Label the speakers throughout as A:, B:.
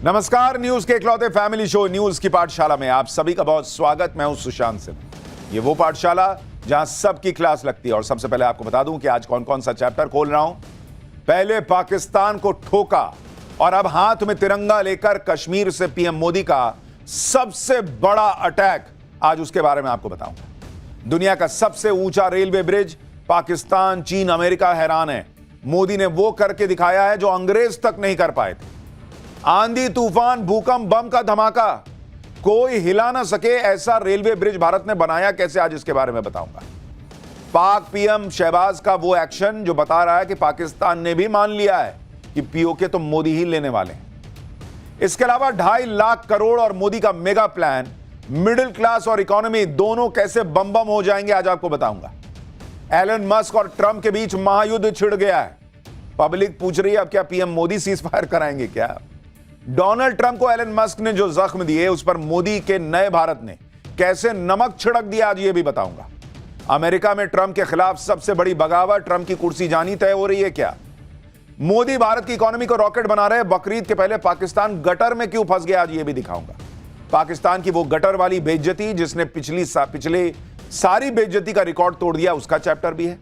A: नमस्कार, न्यूज के इकलौते फैमिली शो न्यूज की पाठशाला में आप सभी का बहुत स्वागत। मैं हूं सुशांत सिंह। ये वो पाठशाला जहां सबकी क्लास लगती है। और सबसे पहले आपको बता दूं कि आज कौन कौन सा चैप्टर खोल रहा हूं। पहले पाकिस्तान को ठोका और अब हाथ में तिरंगा लेकर कश्मीर से पीएम मोदी का सबसे बड़ा अटैक, आज उसके बारे में आपको बताऊंगा। दुनिया का सबसे ऊंचा रेलवे ब्रिज, पाकिस्तान, चीन, अमेरिका हैरान है। मोदी ने वो करके दिखाया है जो अंग्रेज तक नहीं कर पाए थे। आंधी, तूफान, भूकंप, बम का धमाका, कोई हिला ना सके ऐसा रेलवे ब्रिज भारत ने बनाया कैसे, आज इसके बारे में बताऊंगा। पाक पीएम शहबाज का वो एक्शन जो बता रहा है कि पाकिस्तान ने भी मान लिया है कि पीओके तो मोदी ही लेने वाले हैं। इसके अलावा 2.5 लाख करोड़ और मोदी का मेगा प्लान, मिडिल क्लास और इकोनॉमी दोनों कैसे बम बम हो जाएंगे, आज आपको बताऊंगा। एलन मस्क और ट्रंप के बीच महायुद्ध छिड़ गया है। पब्लिक पूछ रही है अब क्या पीएम मोदी सीज फायर कराएंगे क्या। डोनाल्ड ट्रंप को एलन मस्क ने जो जख्म दिए उस पर मोदी के नए भारत ने कैसे नमक छिड़क दिया, आज ये भी बताऊंगा। अमेरिका में ट्रंप के खिलाफ सबसे बड़ी बगावत, ट्रंप की कुर्सी जानी तय हो रही है क्या। मोदी भारत की इकोनॉमी को रॉकेट बना रहे, बकरीद के पहले पाकिस्तान गटर में क्यों फंस गया, आज ये भी दिखाऊंगा। पाकिस्तान की वो गटर वाली बेइज्जती जिसने पिछले सारी बेइज्जती का रिकॉर्ड तोड़ दिया, उसका चैप्टर भी है।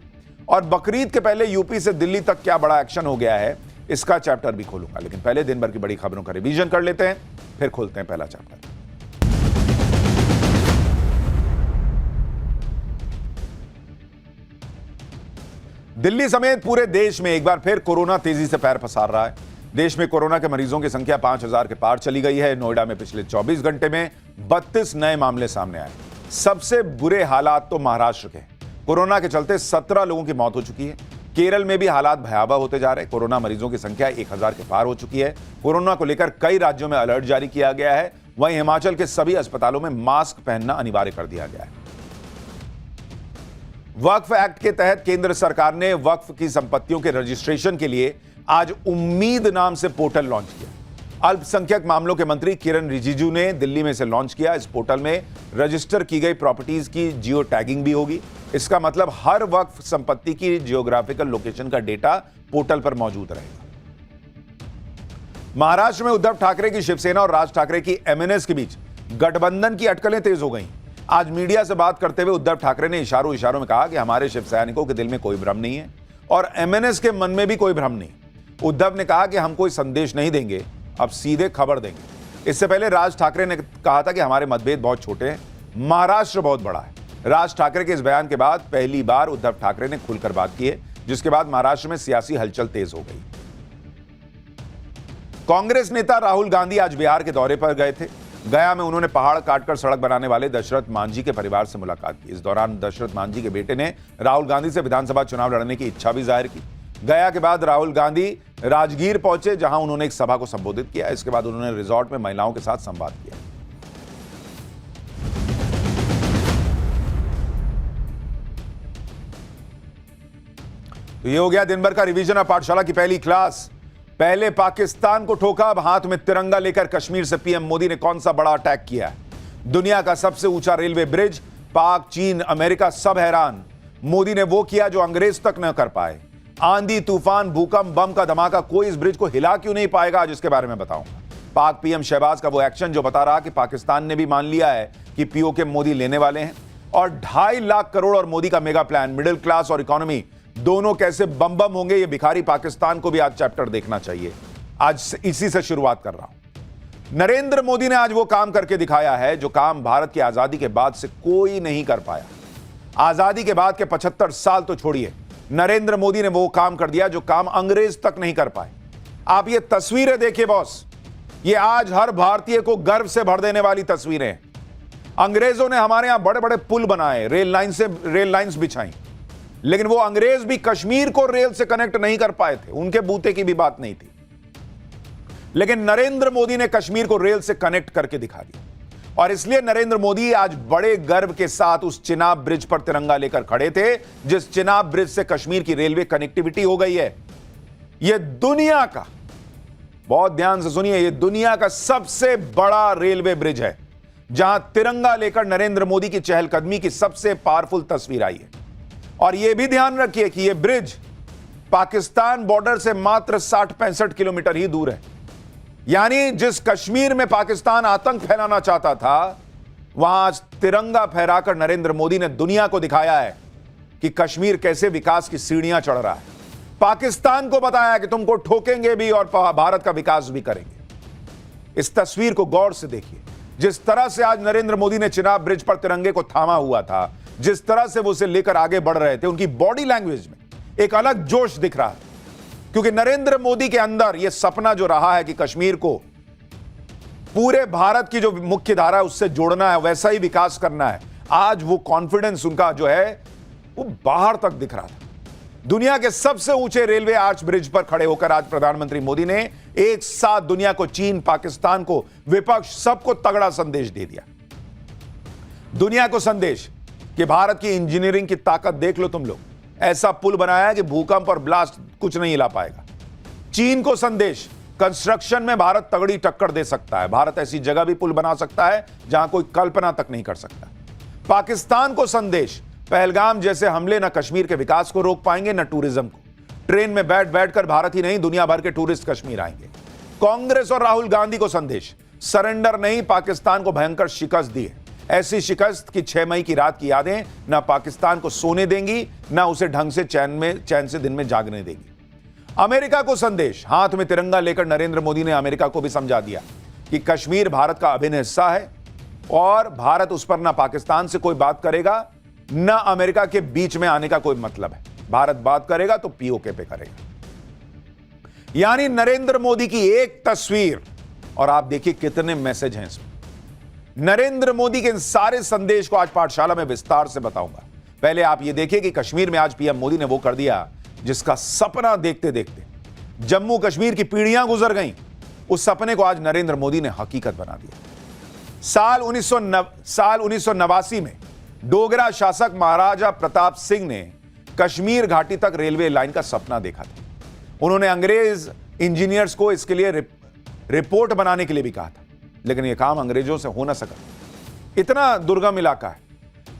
A: और बकरीद के पहले यूपी से दिल्ली तक क्या बड़ा एक्शन हो गया है, इसका चैप्टर भी खोलूंगा। लेकिन पहले दिन भर की बड़ी खबरों का रिवीजन कर लेते हैं, फिर खोलते हैं पहला चैप्टर। दिल्ली समेत पूरे देश में एक बार फिर कोरोना तेजी से पैर पसार रहा है। देश में कोरोना के मरीजों की संख्या 5000 के पार चली गई है। नोएडा में पिछले 24 घंटे में 32 नए मामले सामने आए। सबसे बुरे हालात तो महाराष्ट्र के। कोरोना के चलते 17 लोगों की मौत हो चुकी है। केरल में भी हालात भयावह होते जा रहे हैं। कोरोना मरीजों की संख्या 1000 के पार हो चुकी है। कोरोना को लेकर कई राज्यों में अलर्ट जारी किया गया है। वहीं हिमाचल के सभी अस्पतालों में मास्क पहनना अनिवार्य कर दिया गया है। वक्फ एक्ट के तहत केंद्र सरकार ने वक्फ की संपत्तियों के रजिस्ट्रेशन के लिए आज उम्मीद नाम से पोर्टल लॉन्च किया। अल्पसंख्यक मामलों के मंत्री किरण रिजिजू ने दिल्ली में इसे लॉन्च किया। इस पोर्टल में रजिस्टर की गई प्रॉपर्टीज की जियो टैगिंग भी होगी। इसका मतलब हर वक्फ संपत्ति की जियोग्राफिकल लोकेशन का डेटा पोर्टल पर मौजूद रहेगा। महाराष्ट्र में उद्धव ठाकरे की शिवसेना और राज ठाकरे की एमएनएस के बीच गठबंधन की अटकलें तेज हो गई। आज मीडिया से बात करते हुए उद्धव ठाकरे ने इशारों में कहा कि हमारे शिव सैनिकों के दिल में कोई भ्रम नहीं है और एमएनएस के मन में भी कोई भ्रम नहीं। उद्धव ने कहा कि हम कोई संदेश नहीं देंगे, अब सीधे खबर देंगे। इससे पहले राज ठाकरे ने कहा था कि हमारे मतभेद बहुत छोटे हैं, महाराष्ट्र बहुत बड़ा है। राज ठाकरे के इस बयान के बाद पहली बार उद्धव ठाकरे ने खुलकर बात की है, जिसके बाद महाराष्ट्र में सियासी हलचल तेज हो गई। कांग्रेस नेता राहुल गांधी आज बिहार के दौरे पर गए थे। गया में उन्होंने पहाड़ काटकर सड़क बनाने वाले दशरथ मांझी के परिवार से मुलाकात की। इस दौरान दशरथ मांझी के बेटे ने राहुल गांधी से विधानसभा चुनाव लड़ने की इच्छा भी जाहिर की। गया के बाद राहुल गांधी राजगीर पहुंचे, जहां उन्होंने एक सभा को संबोधित किया। इसके बाद उन्होंने रिजॉर्ट में महिलाओं के साथ संवाद किया। तो ये हो गया दिन भर का रिवीजन ऑफ पाठशाला की पहली क्लास। पहले पाकिस्तान को ठोका, अब हाथ में तिरंगा लेकर कश्मीर से पीएम मोदी ने कौन सा बड़ा अटैक किया है। दुनिया का सबसे ऊंचा रेलवे ब्रिज, पाक, चीन, अमेरिका सब हैरान। मोदी ने वो किया जो अंग्रेज तक न कर पाए। आंधी, तूफान, भूकंप, बम का धमाका, कोई इस ब्रिज को हिला क्यों नहीं पाएगा, आज इसके बारे में बताऊंगा। पाक पीएम शहबाज का वो एक्शन जो बता रहा कि पाकिस्तान ने भी मान लिया है कि पीओके मोदी लेने वाले हैं। और 2.5 लाख करोड़ और मोदी का मेगा प्लान, मिडिल क्लास और इकोनॉमी दोनों कैसे बम बम होंगे, ये भिखारी पाकिस्तान को भी आज चैप्टर देखना चाहिए। आज इसी से शुरुआत कर रहा हूं। नरेंद्र मोदी ने आज वो काम करके दिखाया है जो काम भारत की आजादी के बाद से कोई नहीं कर पाया। आजादी के बाद के 75 साल तो छोड़िए, नरेंद्र मोदी ने वो काम कर दिया जो काम अंग्रेज तक नहीं कर पाए। आप ये तस्वीरें देखिए बॉस, ये आज हर भारतीय को गर्व से भर देने वाली तस्वीरें हैं। अंग्रेजों ने हमारे यहां बड़े बड़े पुल बनाए, रेल लाइंस बिछाई, लेकिन वो अंग्रेज भी कश्मीर को रेल से कनेक्ट नहीं कर पाए थे। उनके बूते की भी बात नहीं थी। लेकिन नरेंद्र मोदी ने कश्मीर को रेल से कनेक्ट करके दिखा दिया। और इसलिए नरेंद्र मोदी आज बड़े गर्व के साथ उस चिनाब ब्रिज पर तिरंगा लेकर खड़े थे, जिस चिनाब ब्रिज से कश्मीर की रेलवे कनेक्टिविटी हो गई है। यह दुनिया का, बहुत ध्यान से सुनिए, यह दुनिया का सबसे बड़ा रेलवे ब्रिज है, जहां तिरंगा लेकर नरेंद्र मोदी की चहलकदमी की सबसे पावरफुल तस्वीर आई है। और यह भी ध्यान रखिए कि यह ब्रिज पाकिस्तान बॉर्डर से मात्र 60-65 किलोमीटर ही दूर है। यानी जिस कश्मीर में पाकिस्तान आतंक फैलाना चाहता था, वहां आज तिरंगा फहराकर नरेंद्र मोदी ने दुनिया को दिखाया है कि कश्मीर कैसे विकास की सीढ़ियां चढ़ रहा है। पाकिस्तान को बताया कि तुमको ठोकेंगे भी और भारत का विकास भी करेंगे। इस तस्वीर को गौर से देखिए। जिस तरह से आज नरेंद्र मोदी ने चिनाब ब्रिज पर तिरंगे को थामा हुआ था, जिस तरह से वो उसे लेकर आगे बढ़ रहे थे, उनकी बॉडी लैंग्वेज में एक अलग जोश दिख रहा है। क्योंकि नरेंद्र मोदी के अंदर यह सपना जो रहा है कि कश्मीर को पूरे भारत की जो मुख्य धारा है उससे जोड़ना है, वैसा ही विकास करना है, आज वो कॉन्फिडेंस उनका जो है वो बाहर तक दिख रहा था। दुनिया के सबसे ऊंचे रेलवे आर्च ब्रिज पर खड़े होकर आज प्रधानमंत्री मोदी ने एक साथ दुनिया को, चीन, पाकिस्तान को, विपक्ष, सबको तगड़ा संदेश दे दिया। दुनिया को संदेश कि भारत की इंजीनियरिंग की ताकत देख लो तुम लोग, ऐसा पुल बनाया है कि भूकंप और ब्लास्ट कुछ नहीं हिला पाएगा। चीन को संदेश, कंस्ट्रक्शन में भारत तगड़ी टक्कर दे सकता है, भारत ऐसी जगह भी पुल बना सकता है जहां कोई कल्पना तक नहीं कर सकता। पाकिस्तान को संदेश, पहलगाम जैसे हमले न कश्मीर के विकास को रोक पाएंगे न टूरिज्म को। ट्रेन में बैठ बैठकर भारत ही नहीं दुनिया भर के टूरिस्ट कश्मीर आएंगे। कांग्रेस और राहुल गांधी को संदेश, सरेंडर नहीं, पाकिस्तान को भयंकर शिकस्त दी है। ऐसी शिकस्त की 6 मई की रात की यादें ना पाकिस्तान को सोने देंगी, ना उसे ढंग से चैन से दिन में जागने देंगी। अमेरिका को संदेश, हाथ में तिरंगा लेकर नरेंद्र मोदी ने अमेरिका को भी समझा दिया कि कश्मीर भारत का अभिन्न हिस्सा है और भारत उस पर ना पाकिस्तान से कोई बात करेगा, ना अमेरिका के बीच में आने का कोई मतलब है। भारत बात करेगा तो पीओके पे करेगा। यानी नरेंद्र मोदी की एक तस्वीर और आप देखिए कितने मैसेज हैं इसमें। नरेंद्र मोदी के इन सारे संदेश को आज पाठशाला में विस्तार से बताऊंगा। पहले आप ये देखिए कि कश्मीर में आज पीएम मोदी ने वो कर दिया जिसका सपना देखते देखते जम्मू कश्मीर की पीढ़ियां गुजर गईं, उस सपने को आज नरेंद्र मोदी ने हकीकत बना दिया। साल 1989 में डोगरा शासक महाराजा प्रताप सिंह ने कश्मीर घाटी तक रेलवे लाइन का सपना देखा था। उन्होंने अंग्रेज इंजीनियर्स को इसके लिए रिपोर्ट बनाने के लिए भी कहा था, लेकिन यह काम अंग्रेजों से हो ना सका, इतना दुर्गम इलाका है।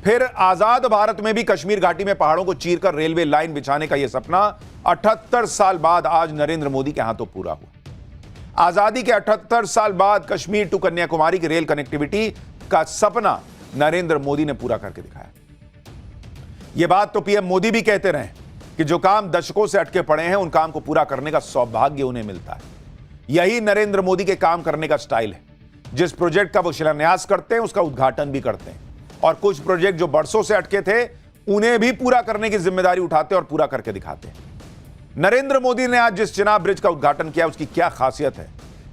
A: फिर आजाद भारत में भी कश्मीर घाटी में पहाड़ों को चीरकर रेलवे लाइन बिछाने का यह सपना 78 साल बाद आज नरेंद्र मोदी के हाथों पूरा हुआ। आजादी के 78 साल बाद कश्मीर टू कन्याकुमारी की रेल कनेक्टिविटी का सपना नरेंद्र मोदी ने पूरा करके दिखाया। यह बात तो पीएम मोदी भी कहते रहे कि जो काम दशकों से अटके पड़े हैं उन काम को पूरा करने का सौभाग्य उन्हें मिलता है। यही नरेंद्र मोदी के काम करने का स्टाइल है। जिस प्रोजेक्ट का वो शिलान्यास करते हैं उसका उद्घाटन भी करते हैं, और कुछ प्रोजेक्ट जो बरसों से अटके थे उन्हें भी पूरा करने की जिम्मेदारी उठाते और पूरा करके दिखाते हैं। नरेंद्र मोदी ने आज जिस चिनाब ब्रिज का उद्घाटन किया उसकी क्या खासियत है,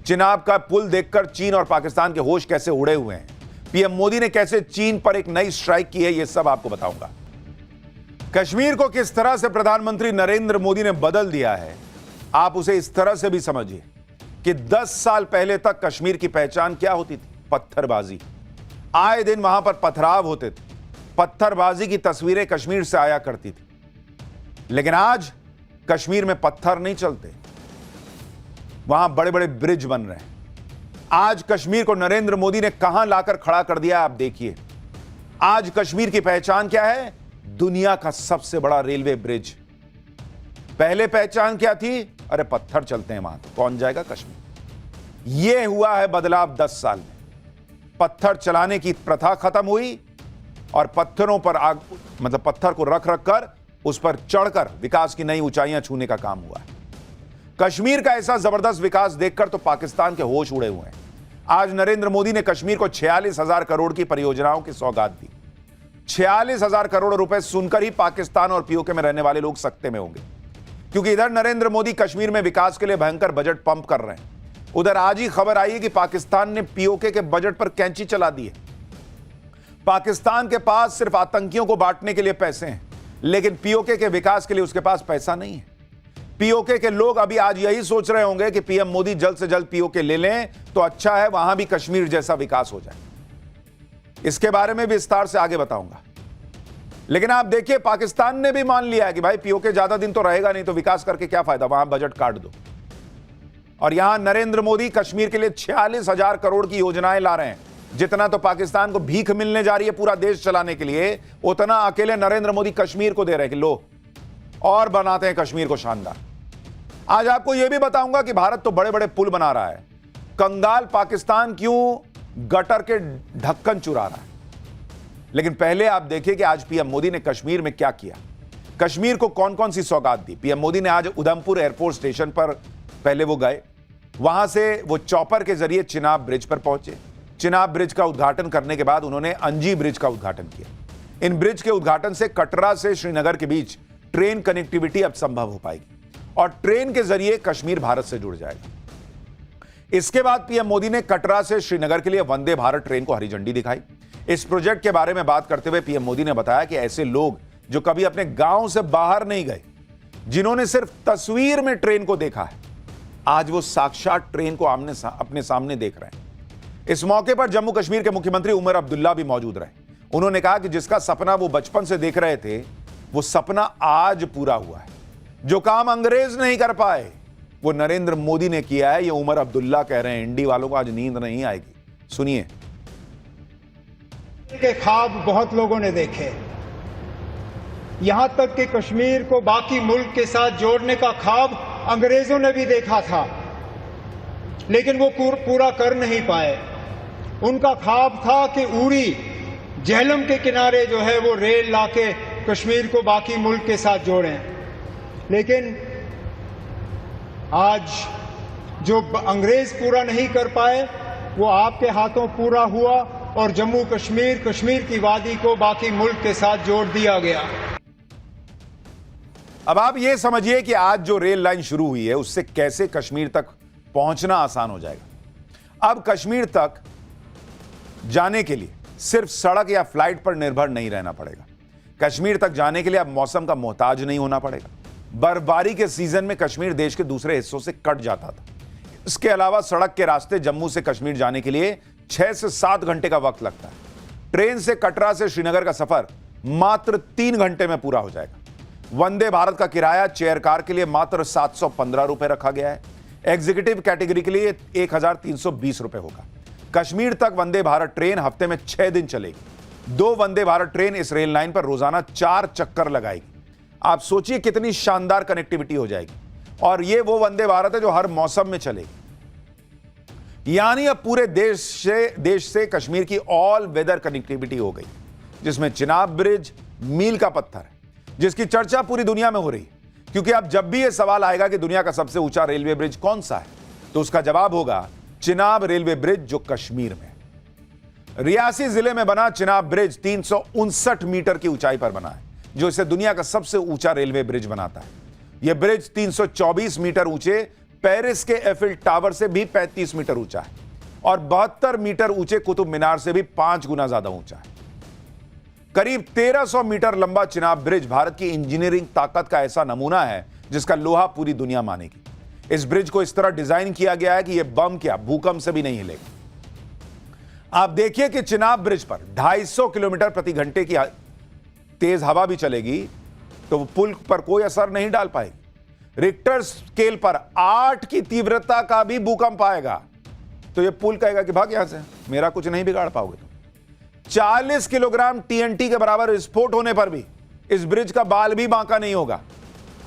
A: चिनाब का पुल देखकर चीन और पाकिस्तान के होश कैसे उड़े हुए हैं, पीएम मोदी ने कैसे चीन पर एक नई स्ट्राइक की है, यह सब आपको बताऊंगा। कश्मीर को किस तरह से प्रधानमंत्री नरेंद्र मोदी ने बदल दिया है, आप उसे इस तरह से भी समझिए कि 10 साल पहले तक कश्मीर की पहचान क्या होती थी? पत्थरबाजी। आए दिन वहां पर पथराव होते थे, पत्थरबाजी की तस्वीरें कश्मीर से आया करती थी। लेकिन आज कश्मीर में पत्थर नहीं चलते, वहां बड़े बड़े ब्रिज बन रहे हैं। आज कश्मीर को नरेंद्र मोदी ने कहां लाकर खड़ा कर दिया, आप देखिए। आज कश्मीर की पहचान क्या है? दुनिया का सबसे बड़ा रेलवे ब्रिज। पहले पहचान क्या थी? अरे पत्थर चलते हैं वहां, तो कौन जाएगा कश्मीर। यह हुआ है बदलाव 10 साल में। पत्थर चलाने की प्रथा खत्म हुई और पत्थरों पर पत्थर को रख रख कर उस पर चढ़कर विकास की नई ऊंचाइयां छूने का काम हुआ है। कश्मीर का ऐसा जबरदस्त विकास देखकर तो पाकिस्तान के होश उड़े हुए हैं। आज नरेंद्र मोदी ने कश्मीर को 46,000 करोड़ की परियोजनाओं की सौगात दी। 46,000 करोड़ रुपए सुनकर ही पाकिस्तान और पीओके में रहने वाले लोग सकते में होंगे, क्योंकि इधर नरेंद्र मोदी कश्मीर में विकास के लिए भयंकर बजट पंप कर रहे हैं, उधर आज ही खबर आई है कि पाकिस्तान ने पीओके के बजट पर कैंची चला दी है। पाकिस्तान के पास सिर्फ आतंकियों को बांटने के लिए पैसे हैं, लेकिन पीओके के विकास के लिए उसके पास पैसा नहीं है। पीओके के लोग अभी आज यही सोच रहे होंगे कि पीएम मोदी जल्द से जल्द पीओके ले लें तो अच्छा है, वहां भी कश्मीर जैसा विकास हो जाए। इसके बारे में विस्तार से आगे बताऊंगा। लेकिन आप देखिए, पाकिस्तान ने भी मान लिया है कि भाई पीओके ज्यादा दिन तो रहेगा नहीं, तो विकास करके क्या फायदा, वहां बजट काट दो। और यहां नरेंद्र मोदी कश्मीर के लिए 46,000 करोड़ की योजनाएं ला रहे हैं। जितना तो पाकिस्तान को भीख मिलने जा रही है पूरा देश चलाने के लिए, उतना अकेले नरेंद्र मोदी कश्मीर को दे रहे हैं कि लो और बनाते हैं कश्मीर को शानदार। आज आपको यह भी बताऊंगा कि भारत तो बड़े बड़े पुल बना रहा है, कंगाल पाकिस्तान क्यों गटर के ढक्कन चुरा रहा है। लेकिन पहले आप देखिए कि आज पीएम मोदी ने कश्मीर में क्या किया, कश्मीर को कौन कौन सी सौगात दी। पीएम मोदी ने आज उधमपुर एयरपोर्ट स्टेशन पर पहले वो गए, वहां से वो चॉपर के जरिए चिनाब ब्रिज पर पहुंचे। चिनाब ब्रिज का उद्घाटन करने के बाद उन्होंने अंजी ब्रिज का उद्घाटन किया। इन ब्रिज के उद्घाटन से कटरा से श्रीनगर के बीच ट्रेन कनेक्टिविटी अब संभव हो पाएगी और ट्रेन के जरिए कश्मीर भारत से जुड़ जाएगा। इसके बाद पीएम मोदी ने कटरा से श्रीनगर के लिए वंदे भारत ट्रेन को हरी झंडी दिखाई। इस प्रोजेक्ट के बारे में बात करते हुए पीएम मोदी ने बताया कि ऐसे लोग जो कभी अपने गांव से बाहर नहीं गए, जिन्होंने सिर्फ तस्वीर में ट्रेन को देखा है, आज वो साक्षात ट्रेन को अपने सामने देख रहे हैं। इस मौके पर जम्मू कश्मीर के मुख्यमंत्री उमर अब्दुल्ला भी मौजूद रहे। उन्होंने कहा कि जिसका सपना वो बचपन से देख रहे थे, वो सपना आज पूरा हुआ है। जो काम अंग्रेज नहीं कर पाए, वो नरेंद्र मोदी ने किया है। ये उमर अब्दुल्ला कह रहे हैं। इंडी वालों को आज नींद नहीं आएगी, सुनिए।
B: के ख्वाब बहुत लोगों ने देखे, यहां तक कि कश्मीर को बाकी मुल्क के साथ जोड़ने का ख्वाब अंग्रेजों ने भी देखा था, लेकिन वो पूरा कर नहीं पाए। उनका ख्वाब था कि उरी झेलम के किनारे जो है वो रेल लाके कश्मीर को बाकी मुल्क के साथ जोड़ें। लेकिन आज जो अंग्रेज पूरा नहीं कर पाए, वो आपके हाथों पूरा हुआ और जम्मू कश्मीर, कश्मीर की वादी को बाकी मुल्क के साथ जोड़ दिया गया।
A: अब आप ये समझिए कि आज जो रेल लाइन शुरू हुई है, उससे कैसे कश्मीर तक पहुंचना आसान हो जाएगा। अब कश्मीर तक जाने के लिए सिर्फ सड़क या फ्लाइट पर निर्भर नहीं रहना पड़ेगा। कश्मीर तक जाने के लिए अब मौसम का मोहताज नहीं होना पड़ेगा। बर्फबारी के सीजन में कश्मीर देश के दूसरे हिस्सों से कट जाता था। इसके अलावा सड़क के रास्ते जम्मू से कश्मीर जाने के लिए 6 से 7 घंटे का वक्त लगता है। ट्रेन से कटरा से श्रीनगर का सफर मात्र 3 घंटे में पूरा हो जाएगा। वंदे भारत का किराया चेयर कार के लिए मात्र 715 रुपए रखा गया है। एग्जीक्यूटिव कैटेगरी के लिए 1320 रुपए होगा। कश्मीर तक वंदे भारत ट्रेन हफ्ते में 6 दिन चलेगी। 2 वंदे भारत ट्रेन इस रेल लाइन पर रोजाना 4 चक्कर लगाएगी। आप सोचिए कितनी शानदार कनेक्टिविटी हो जाएगी। और यह वो वंदे भारत है जो हर मौसम में चलेगी। यानी अब पूरे देश से कश्मीर की ऑल वेदर कनेक्टिविटी हो गई, जिसमें चिनाब ब्रिज मील का पत्थर है, जिसकी चर्चा पूरी दुनिया में हो रही है। क्योंकि अब जब भी यह सवाल आएगा कि दुनिया का सबसे ऊंचा रेलवे ब्रिज कौन सा है, तो उसका जवाब होगा चिनाब रेलवे ब्रिज, जो कश्मीर में है। रियासी जिले में बना चिनाब ब्रिज 359 मीटर की ऊंचाई पर बना है, जो इसे दुनिया का सबसे ऊंचा रेलवे ब्रिज बनाता है। यह ब्रिज 324 मीटर ऊंचे पेरिस के एफिल टावर से भी 35 मीटर ऊंचा है और 72 मीटर ऊंचे कुतुब मीनार से भी 5 गुना ज्यादा ऊंचा है। करीब 1300 मीटर लंबा चिनाब ब्रिज भारत की इंजीनियरिंग ताकत का ऐसा नमूना है जिसका लोहा पूरी दुनिया मानेगी। इस ब्रिज को इस तरह डिजाइन किया गया है कि यह बम क्या भूकंप से भी नहीं हिलेगा। आप देखिए कि चिनाब ब्रिज पर 250 किलोमीटर प्रति घंटे की तेज हवा भी चलेगी तो वो पुल पर कोई असर नहीं डाल पाएगी। रिक्टर स्केल पर 8 की तीव्रता का भी भूकंप आएगा तो ये पुल कहेगा कि भाग यहां से, मेरा कुछ नहीं बिगाड़ पाओगे तुम। 40 किलोग्राम टीएनटी के बराबर विस्फोट होने पर भी इस ब्रिज का बाल भी बांका नहीं होगा।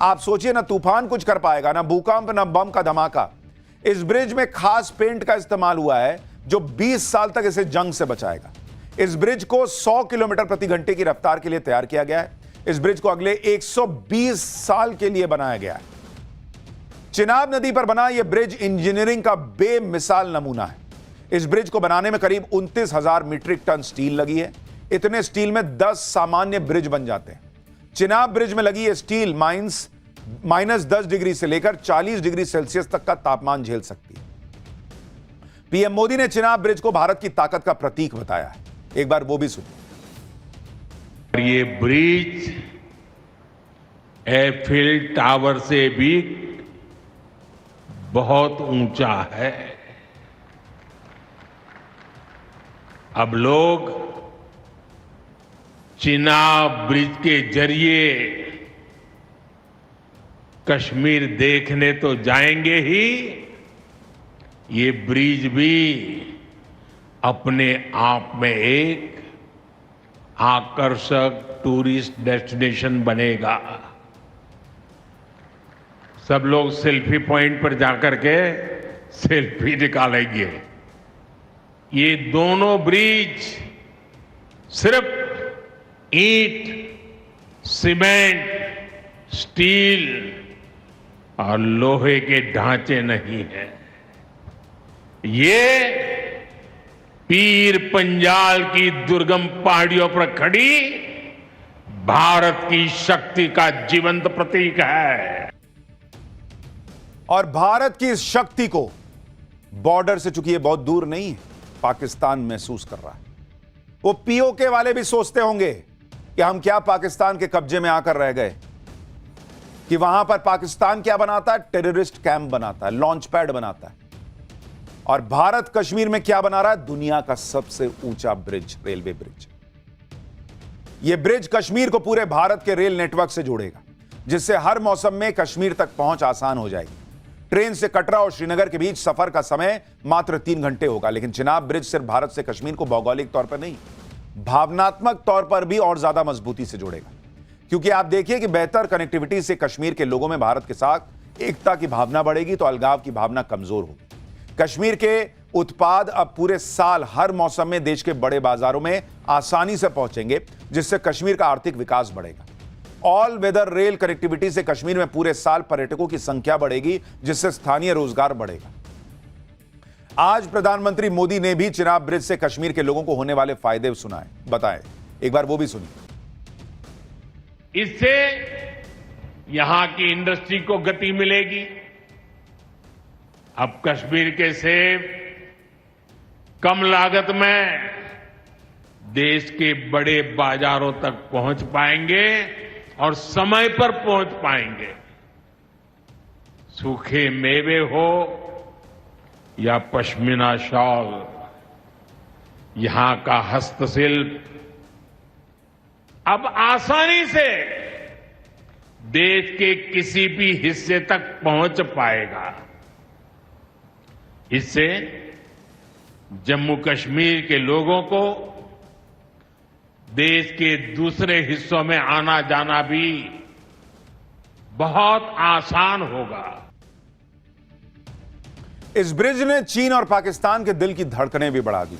A: आप सोचिए, ना तूफान कुछ कर पाएगा, ना भूकंप, ना बम का धमाका। इस ब्रिज में खास पेंट का इस्तेमाल हुआ है जो 20 साल तक इसे जंग से बचाएगा। इस ब्रिज को 100 किलोमीटर प्रति घंटे की रफ्तार के लिए तैयार किया गया है। इस ब्रिज को अगले 120 साल के लिए बनाया गया है। चिनाब नदी पर बना यह ब्रिज इंजीनियरिंग का बेमिसाल नमूना है। इस ब्रिज को बनाने में करीब 29,000 मीट्रिक टन स्टील लगी है। इतने स्टील में 10 सामान्य ब्रिज बन जाते हैं। चिनाब ब्रिज में लगी यह स्टील -10 डिग्री से लेकर 40 डिग्री सेल्सियस तक का तापमान झेल सकती है। पीएम मोदी ने चिनाब ब्रिज को भारत की ताकत का प्रतीक बताया है। एक बार वो भी सुनिए।
C: ये ब्रिज एफिल टावर से भी बहुत ऊंचा है। अब लोग चिनाब ब्रिज के जरिए कश्मीर देखने तो जाएंगे ही, ये ब्रिज भी अपने आप में एक आकर्षक टूरिस्ट डेस्टिनेशन बनेगा। सब लोग सेल्फी पॉइंट पर जाकर के सेल्फी निकालेंगे। ये दोनों ब्रिज सिर्फ ईंट, सीमेंट, स्टील और लोहे के ढांचे नहीं है, ये पीर पंजाल की दुर्गम पहाड़ियों पर खड़ी भारत की शक्ति का जीवंत प्रतीक है।
A: और भारत की इस शक्ति को बॉर्डर से, चूंकि ये बहुत दूर नहीं है, पाकिस्तान महसूस कर रहा है। वो पीओके वाले भी सोचते होंगे कि हम क्या पाकिस्तान के कब्जे में आकर रह गए, कि वहां पर पाकिस्तान क्या बनाता है, टेररिस्ट कैंप बनाता है, लॉन्च पैड बनाता है। और भारत कश्मीर में क्या बना रहा है, दुनिया का सबसे ऊंचा ब्रिज, रेलवे ब्रिज। यह ब्रिज कश्मीर को पूरे भारत के रेल नेटवर्क से जोड़ेगा, जिससे हर मौसम में कश्मीर तक पहुंच आसान हो जाएगी। ट्रेन से कटरा और श्रीनगर के बीच सफर का समय मात्र 3 घंटे होगा। लेकिन चिनाब ब्रिज सिर्फ भारत से कश्मीर को भौगोलिक तौर पर नहीं, भावनात्मक तौर पर भी और ज्यादा मजबूती से जोड़ेगा। क्योंकि आप देखिए कि बेहतर कनेक्टिविटी से कश्मीर के लोगों में भारत के साथ एकता की भावना बढ़ेगी, तो अलगाव की भावना कमजोर होगी। कश्मीर के उत्पाद अब पूरे साल हर मौसम में देश के बड़े बाजारों में आसानी से पहुंचेंगे, जिससे कश्मीर का आर्थिक विकास बढ़ेगा। ऑल वेदर रेल कनेक्टिविटी से कश्मीर में पूरे साल पर्यटकों की संख्या बढ़ेगी, जिससे स्थानीय रोजगार बढ़ेगा। आज प्रधानमंत्री मोदी ने भी चिनाब ब्रिज से कश्मीर के लोगों को होने वाले फायदे सुनाए, बताए। एक बार वो भी सुनिए।
C: इससे यहां की इंडस्ट्री को गति मिलेगी। अब कश्मीर के सेब कम लागत में देश के बड़े बाजारों तक पहुंच पाएंगे और समय पर पहुंच पाएंगे। सूखे मेवे हो या पश्मीना शॉल, यहां का हस्तशिल्प अब आसानी से देश के किसी भी हिस्से तक पहुंच पाएगा। इससे जम्मू कश्मीर के लोगों को देश के दूसरे हिस्सों में आना जाना भी बहुत आसान होगा।
A: इस ब्रिज ने चीन और पाकिस्तान के दिल की धड़कनें भी बढ़ा दी,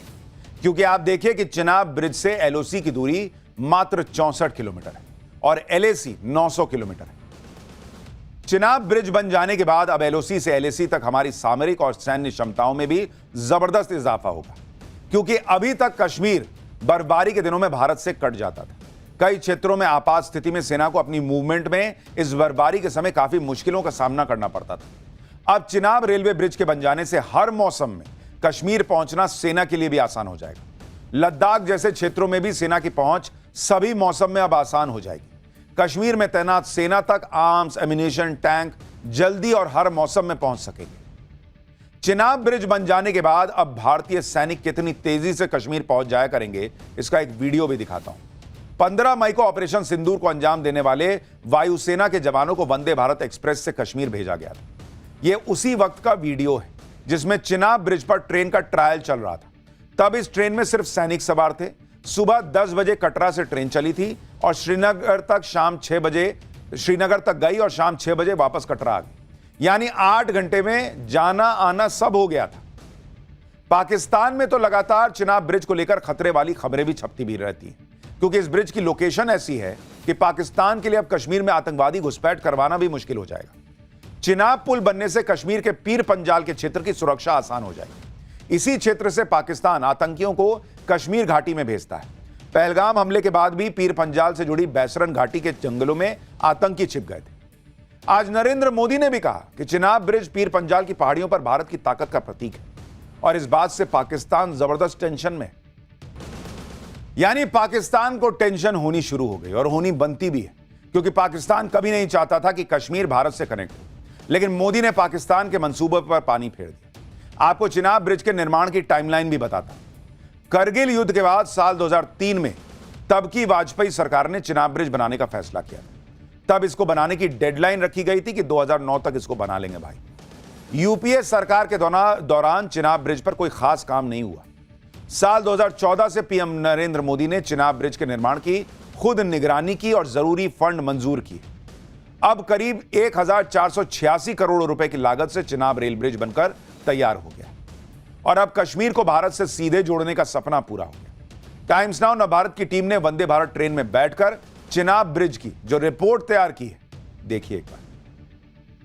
A: क्योंकि आप देखिए कि चिनाब ब्रिज से एलओसी की दूरी मात्र 64 किलोमीटर है और एलएसी 900 किलोमीटर है। चिनाब ब्रिज बन जाने के बाद अब एलओसी से एलएसी तक हमारी सामरिक और सैन्य क्षमताओं में भी जबरदस्त इजाफा होगा, क्योंकि अभी तक कश्मीर बर्फबारी के दिनों में भारत से कट जाता था। कई क्षेत्रों में आपात स्थिति में सेना को अपनी मूवमेंट में इस बर्फबारी के समय काफी मुश्किलों का सामना करना पड़ता था। अब चिनाब रेलवे ब्रिज के बन जाने से हर मौसम में कश्मीर पहुंचना सेना के लिए भी आसान हो जाएगा। लद्दाख जैसे क्षेत्रों में भी सेना की पहुंच सभी मौसम में अब आसान हो जाएगी। कश्मीर में तैनात सेना तक आर्म्स, एमिनेशन, टैंक जल्दी और हर मौसम में पहुंच सकेंगे। चिनाब ब्रिज बन जाने के बाद अब भारतीय सैनिक कितनी तेजी से कश्मीर पहुंच जाया करेंगे, इसका एक वीडियो भी दिखाता हूं। 15 मई को ऑपरेशन सिंदूर को अंजाम देने वाले वायुसेना के जवानों को वंदे भारत एक्सप्रेस से कश्मीर भेजा गया था। यह उसी वक्त का वीडियो है जिसमें चिनाब ब्रिज पर ट्रेन का ट्रायल चल रहा था। तब इस ट्रेन में सिर्फ सैनिक सवार थे। सुबह 10 बजे कटरा से ट्रेन चली थी और श्रीनगर तक गई और शाम 6 बजे वापस कटरा आ गई। यानी 8 घंटे में जाना आना सब हो गया था। पाकिस्तान में तो लगातार चिनाब ब्रिज को लेकर खतरे वाली खबरें भी छपती भी रहती हैं, क्योंकि इस ब्रिज की लोकेशन ऐसी है कि पाकिस्तान के लिए अब कश्मीर में आतंकवादी घुसपैठ करवाना भी मुश्किल हो जाएगा। चिनाब पुल बनने से कश्मीर के पीर पंजाल के क्षेत्र की सुरक्षा आसान हो जाएगी। इसी क्षेत्र से पाकिस्तान आतंकियों को कश्मीर घाटी में भेजता है। पहलगाम हमले के बाद भी पीर पंजाल से जुड़ी बैसरन घाटी के जंगलों में आतंकी छिप गए थे। आज नरेंद्र मोदी ने भी कहा कि चिनाब ब्रिज पीर पंजाल की पहाड़ियों पर भारत की ताकत का प्रतीक है, और इस बात से पाकिस्तान जबरदस्त टेंशन में। यानी पाकिस्तान को टेंशन होनी शुरू हो गई और होनी बनती भी है, क्योंकि पाकिस्तान कभी नहीं चाहता था कि कश्मीर भारत से कनेक्ट हो, लेकिन मोदी ने पाकिस्तान के मंसूबे पर पानी फेर दिया। आपको चिनाब ब्रिज के निर्माण की टाइमलाइन भी बताता। करगिल युद्ध के बाद साल 2003 में तब की वाजपेयी सरकार ने चिनाब ब्रिज बनाने का फैसला किया। तब इसको बनाने की डेडलाइन रखी गई थी कि 2009 तक इसको बना लेंगे भाई। यूपीए सरकार के दौरान चिनाब ब्रिज पर कोई खास काम नहीं हुआ। साल 2014 से पीएम नरेंद्र मोदी ने चिनाब ब्रिज के निर्माण की खुद निगरानी की और जरूरी फंड मंजूर किए। अब करीब 1486 करोड़ रुपए की लागत से चिनाब रेल ब्रिज बनकर तैयार हो गया और अब कश्मीर को भारत से सीधे जोड़ने का सपना पूरा हो गया। टाइम्स नाउ न भारत की टीम ने वंदे भारत ट्रेन में बैठकर चिनाब ब्रिज की जो रिपोर्ट तैयार की है, देखिए एक बार।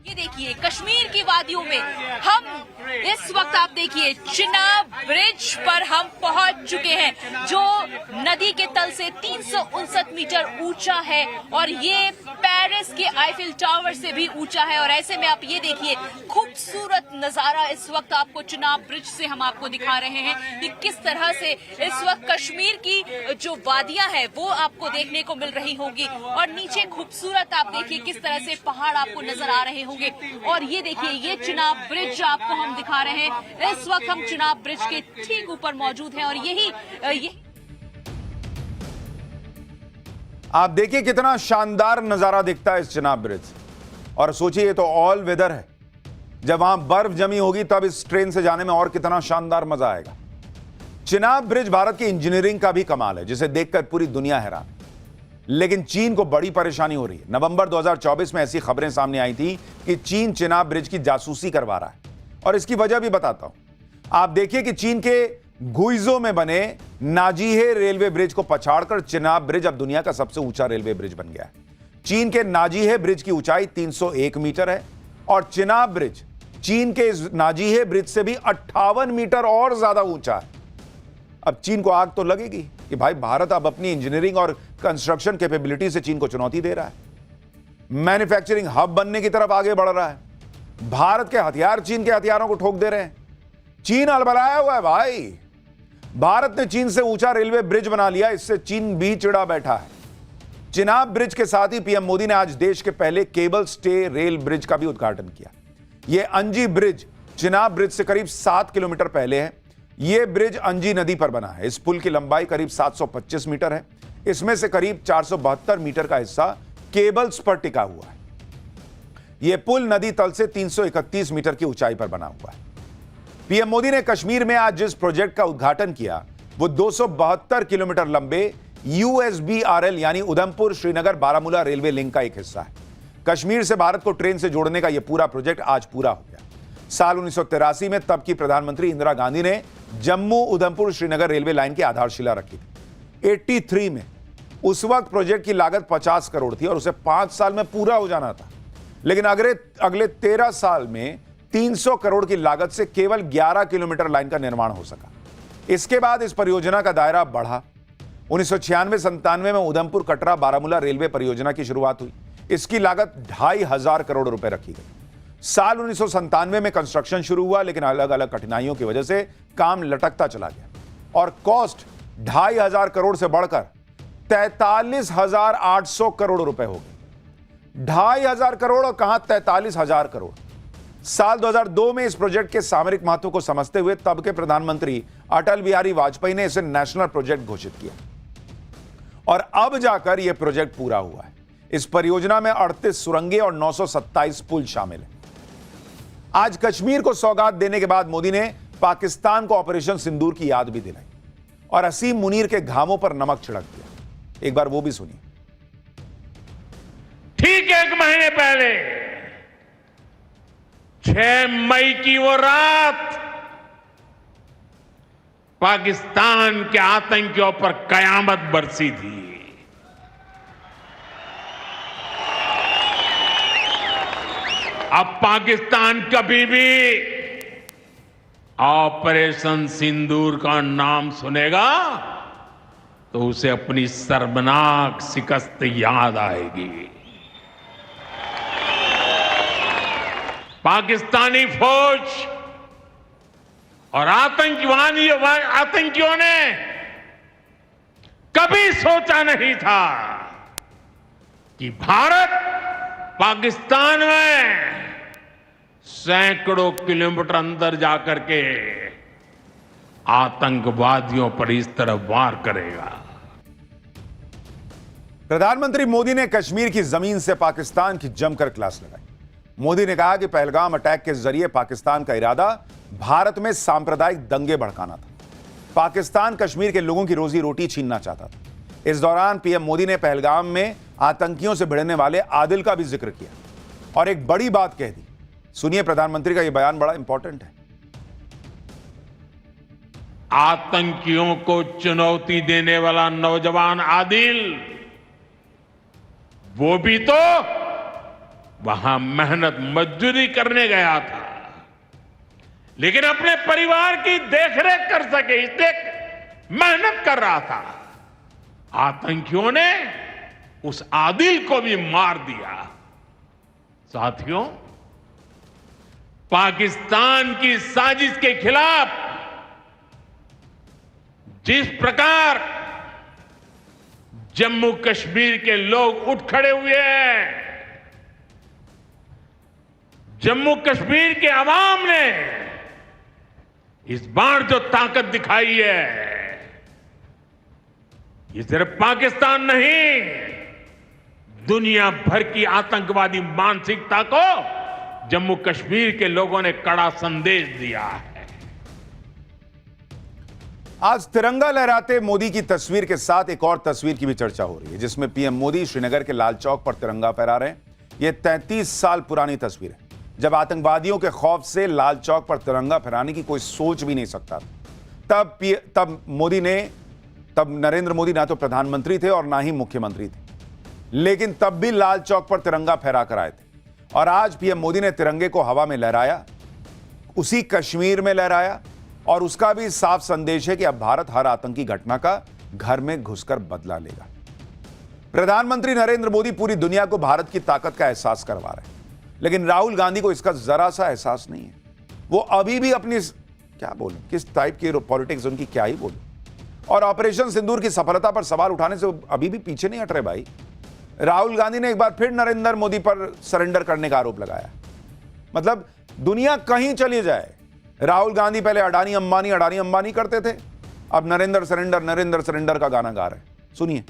D: ये देखिए कश्मीर की वादियों में हम इस वक्त आप देखिए चिनाब ब्रिज पर हम पहुंच चुके हैं जो नदी के तल से 359 मीटर ऊंचा है और ये पेरिस के आईफिल टावर से भी ऊंचा है। और ऐसे में आप ये देखिए खूबसूरत नजारा इस वक्त आपको चिनाब ब्रिज से हम आपको दिखा रहे हैं कि किस तरह से इस वक्त कश्मीर की जो वादियां हैं वो आपको देखने को मिल रही होगी और नीचे खूबसूरत आप देखिए किस तरह से पहाड़ आपको नजर आ रहे होंगे। और ये देखिए ये चिनाब ब्रिज आपको हम दिखा रहे हैं। इस वक्त हम चिनाब ब्रिज के ठीक ऊपर मौजूद हैं और यही
A: आप देखिए कितना शानदार नजारा दिखता है इस चिनाब ब्रिज से। और सोचिए ये तो ऑल वेदर है, जब वहां बर्फ जमी होगी तब इस ट्रेन से जाने में और कितना शानदार मजा आएगा। चिनाब ब्रिज भारत की इंजीनियरिंग का भी कमाल है जिसे देखकर पूरी दुनिया हैरान है। लेकिन चीन को बड़ी परेशानी हो रही है। नवंबर 2024 में ऐसी खबरें सामने आई थी कि चीन चिनाब ब्रिज की जासूसी करवा रहा है और इसकी वजह भी बताता हूं। आप देखिए कि चीन के गुइजो में बने नाजीहे रेलवे ब्रिज को पछाड़कर चिनाब ब्रिज अब दुनिया का सबसे ऊंचा रेलवे ब्रिज बन गया है। चीन के नाजीहे ब्रिज की ऊंचाई 301 मीटर है और चिनाब ब्रिज चीन के इस नाजीहे ब्रिज से भी 58 मीटर और ज्यादा ऊंचा है। अब चीन को आग तो लगेगी कि भाई भारत अब अपनी इंजीनियरिंग और कंस्ट्रक्शन कैपेबिलिटी से चीन को चुनौती दे रहा है, मैन्युफैक्चरिंग हब बनने की तरफ आगे बढ़ रहा है। भारत के हथियार चीन के हथियारों को ठोक दे रहे हैं। चीन अलबलाया हुआ है भाई। भारत ने चीन से ऊंचा रेलवे ब्रिज बना लिया, इससे चीन भी चिढ़ा बैठा है। चिनाब ब्रिज के साथ ही पीएम मोदी ने आज देश के पहले केबल स्टे रेल ब्रिज का भी उद्घाटन किया। यह अंजी ब्रिज चिनाब ब्रिज से करीब 7 किलोमीटर पहले है। यह ब्रिज अंजी नदी पर बना है। इस पुल की लंबाई करीब 725 मीटर है। इसमें से करीब 472 मीटर का हिस्सा केबल्स पर टिका हुआ है। यह पुल नदी तल से 331 मीटर की ऊंचाई पर बना हुआ है। पीएम मोदी ने कश्मीर में आज जिस प्रोजेक्ट का उद्घाटन किया वो 272 किलोमीटर लंबे USBRL यानी उधमपुर श्रीनगर बारामूला रेलवे लिंक का एक हिस्सा है। कश्मीर से भारत को ट्रेन से जोड़ने का यह पूरा प्रोजेक्ट आज पूरा हो गया। साल 1983 में तब की प्रधानमंत्री इंदिरा गांधी ने जम्मू उधमपुर श्रीनगर रेलवे लाइन की आधारशिला रखी थी। 83 में उस वक्त प्रोजेक्ट की लागत 50 करोड़ थी और उसे 5 साल में पूरा हो जाना था। लेकिन अगले 13 साल में 300 करोड़ की लागत से केवल 11 किलोमीटर लाइन का निर्माण हो सका। इसके बाद इस परियोजना का दायरा बढ़ा। 1996-97 में उधमपुर कटरा बारामूला रेलवे परियोजना की शुरुआत हुई। इसकी लागत 2,500 करोड़ रुपए रखी गई। साल 1997 में कंस्ट्रक्शन शुरू हुआ, लेकिन अलग अलग कठिनाइयों की वजह से काम लटकता चला गया और कॉस्ट 2,500 करोड़ से बढ़कर 43,800 करोड़ रुपए हो गए। 2,500 करोड़ और कहां 43,000 करोड़। साल 2002 में इस प्रोजेक्ट के सामरिक महत्व को समझते हुए तब के प्रधानमंत्री अटल बिहारी वाजपेयी ने इसे नेशनल प्रोजेक्ट घोषित किया और अब जाकर यह प्रोजेक्ट पूरा हुआ है। इस परियोजना में 38 सुरंगें और 927 पुल शामिल हैं। आज कश्मीर को सौगात देने के बाद मोदी ने पाकिस्तान को ऑपरेशन सिंदूर की याद भी दिलाई और असीम मुनीर के घावों पर नमक छिड़क दिया। एक बार वो भी सुनिए।
C: ठीक 1 महीने पहले 6 मई की वो रात पाकिस्तान के आतंकियों पर कयामत बरसी थी। अब पाकिस्तान कभी भी ऑपरेशन सिंदूर का नाम सुनेगा तो उसे अपनी शर्मनाक शिकस्त याद आएगी। पाकिस्तानी फौज और आतंकियों ने कभी सोचा नहीं था कि भारत पाकिस्तान में सैकड़ों किलोमीटर अंदर जाकर के आतंकवादियों पर इस तरह वार करेगा।
A: प्रधानमंत्री मोदी ने कश्मीर की जमीन से पाकिस्तान की जमकर क्लास लगाई। मोदी ने कहा कि पहलगाम अटैक के जरिए पाकिस्तान का इरादा भारत में सांप्रदायिक दंगे भड़काना था। पाकिस्तान कश्मीर के लोगों की रोजी रोटी छीनना चाहता था। इस दौरान पीएम मोदी ने पहलगाम में आतंकियों से भिड़ने वाले आदिल का भी जिक्र किया और एक बड़ी बात कह दी। सुनिए प्रधानमंत्री का यह बयान बड़ा इंपॉर्टेंट है।
C: आतंकियों को चुनौती देने वाला नौजवान आदिल, वो भी तो वहां मेहनत मजदूरी करने गया था, लेकिन अपने परिवार की देखरेख कर सके इसलिए मेहनत कर रहा था। आतंकियों ने उस आदिल को भी मार दिया। साथियों, पाकिस्तान की साजिश के खिलाफ जिस प्रकार जम्मू कश्मीर के लोग उठ खड़े हुए हैं, जम्मू कश्मीर के अवाम ने इस बार जो ताकत दिखाई है, ये सिर्फ पाकिस्तान नहीं, दुनिया भर की आतंकवादी मानसिकता को जम्मू कश्मीर के लोगों ने कड़ा संदेश दिया है।
A: आज तिरंगा लहराते मोदी की तस्वीर के साथ एक और तस्वीर की भी चर्चा हो रही है, जिसमें पीएम मोदी श्रीनगर के लाल चौक पर तिरंगा फहरा रहे हैं। यह 33 साल पुरानी तस्वीर है, जब आतंकवादियों के खौफ से लाल चौक पर तिरंगा फहराने की कोई सोच भी नहीं सकता था। तब नरेंद्र मोदी ना तो प्रधानमंत्री थे और ना ही मुख्यमंत्री थे, लेकिन तब भी लाल चौक पर तिरंगा फहरा कर आए थे। और आज पीएम मोदी ने तिरंगे को हवा में लहराया, उसी कश्मीर में लहराया, और उसका भी साफ संदेश है कि अब भारत हर आतंकी घटना का घर में घुसकर बदला लेगा। प्रधानमंत्री नरेंद्र मोदी पूरी दुनिया को भारत की ताकत का एहसास करवा रहे हैं, लेकिन राहुल गांधी को इसका जरा सा एहसास नहीं है। वो अभी भी अपनी क्या बोलूं, किस टाइप की पॉलिटिक्स उनकी क्या ही बोलूं, और ऑपरेशन सिंदूर की सफलता पर सवाल उठाने से अभी भी पीछे नहीं हट रहे भाई। राहुल गांधी ने एक बार फिर नरेंद्र मोदी पर सरेंडर करने का आरोप लगाया। मतलब दुनिया कहीं चली जाए, राहुल गांधी पहले अडानी अंबानी करते थे, अब नरेंद्र सरेंडर का गाना गा रहे हैं। सुनिए।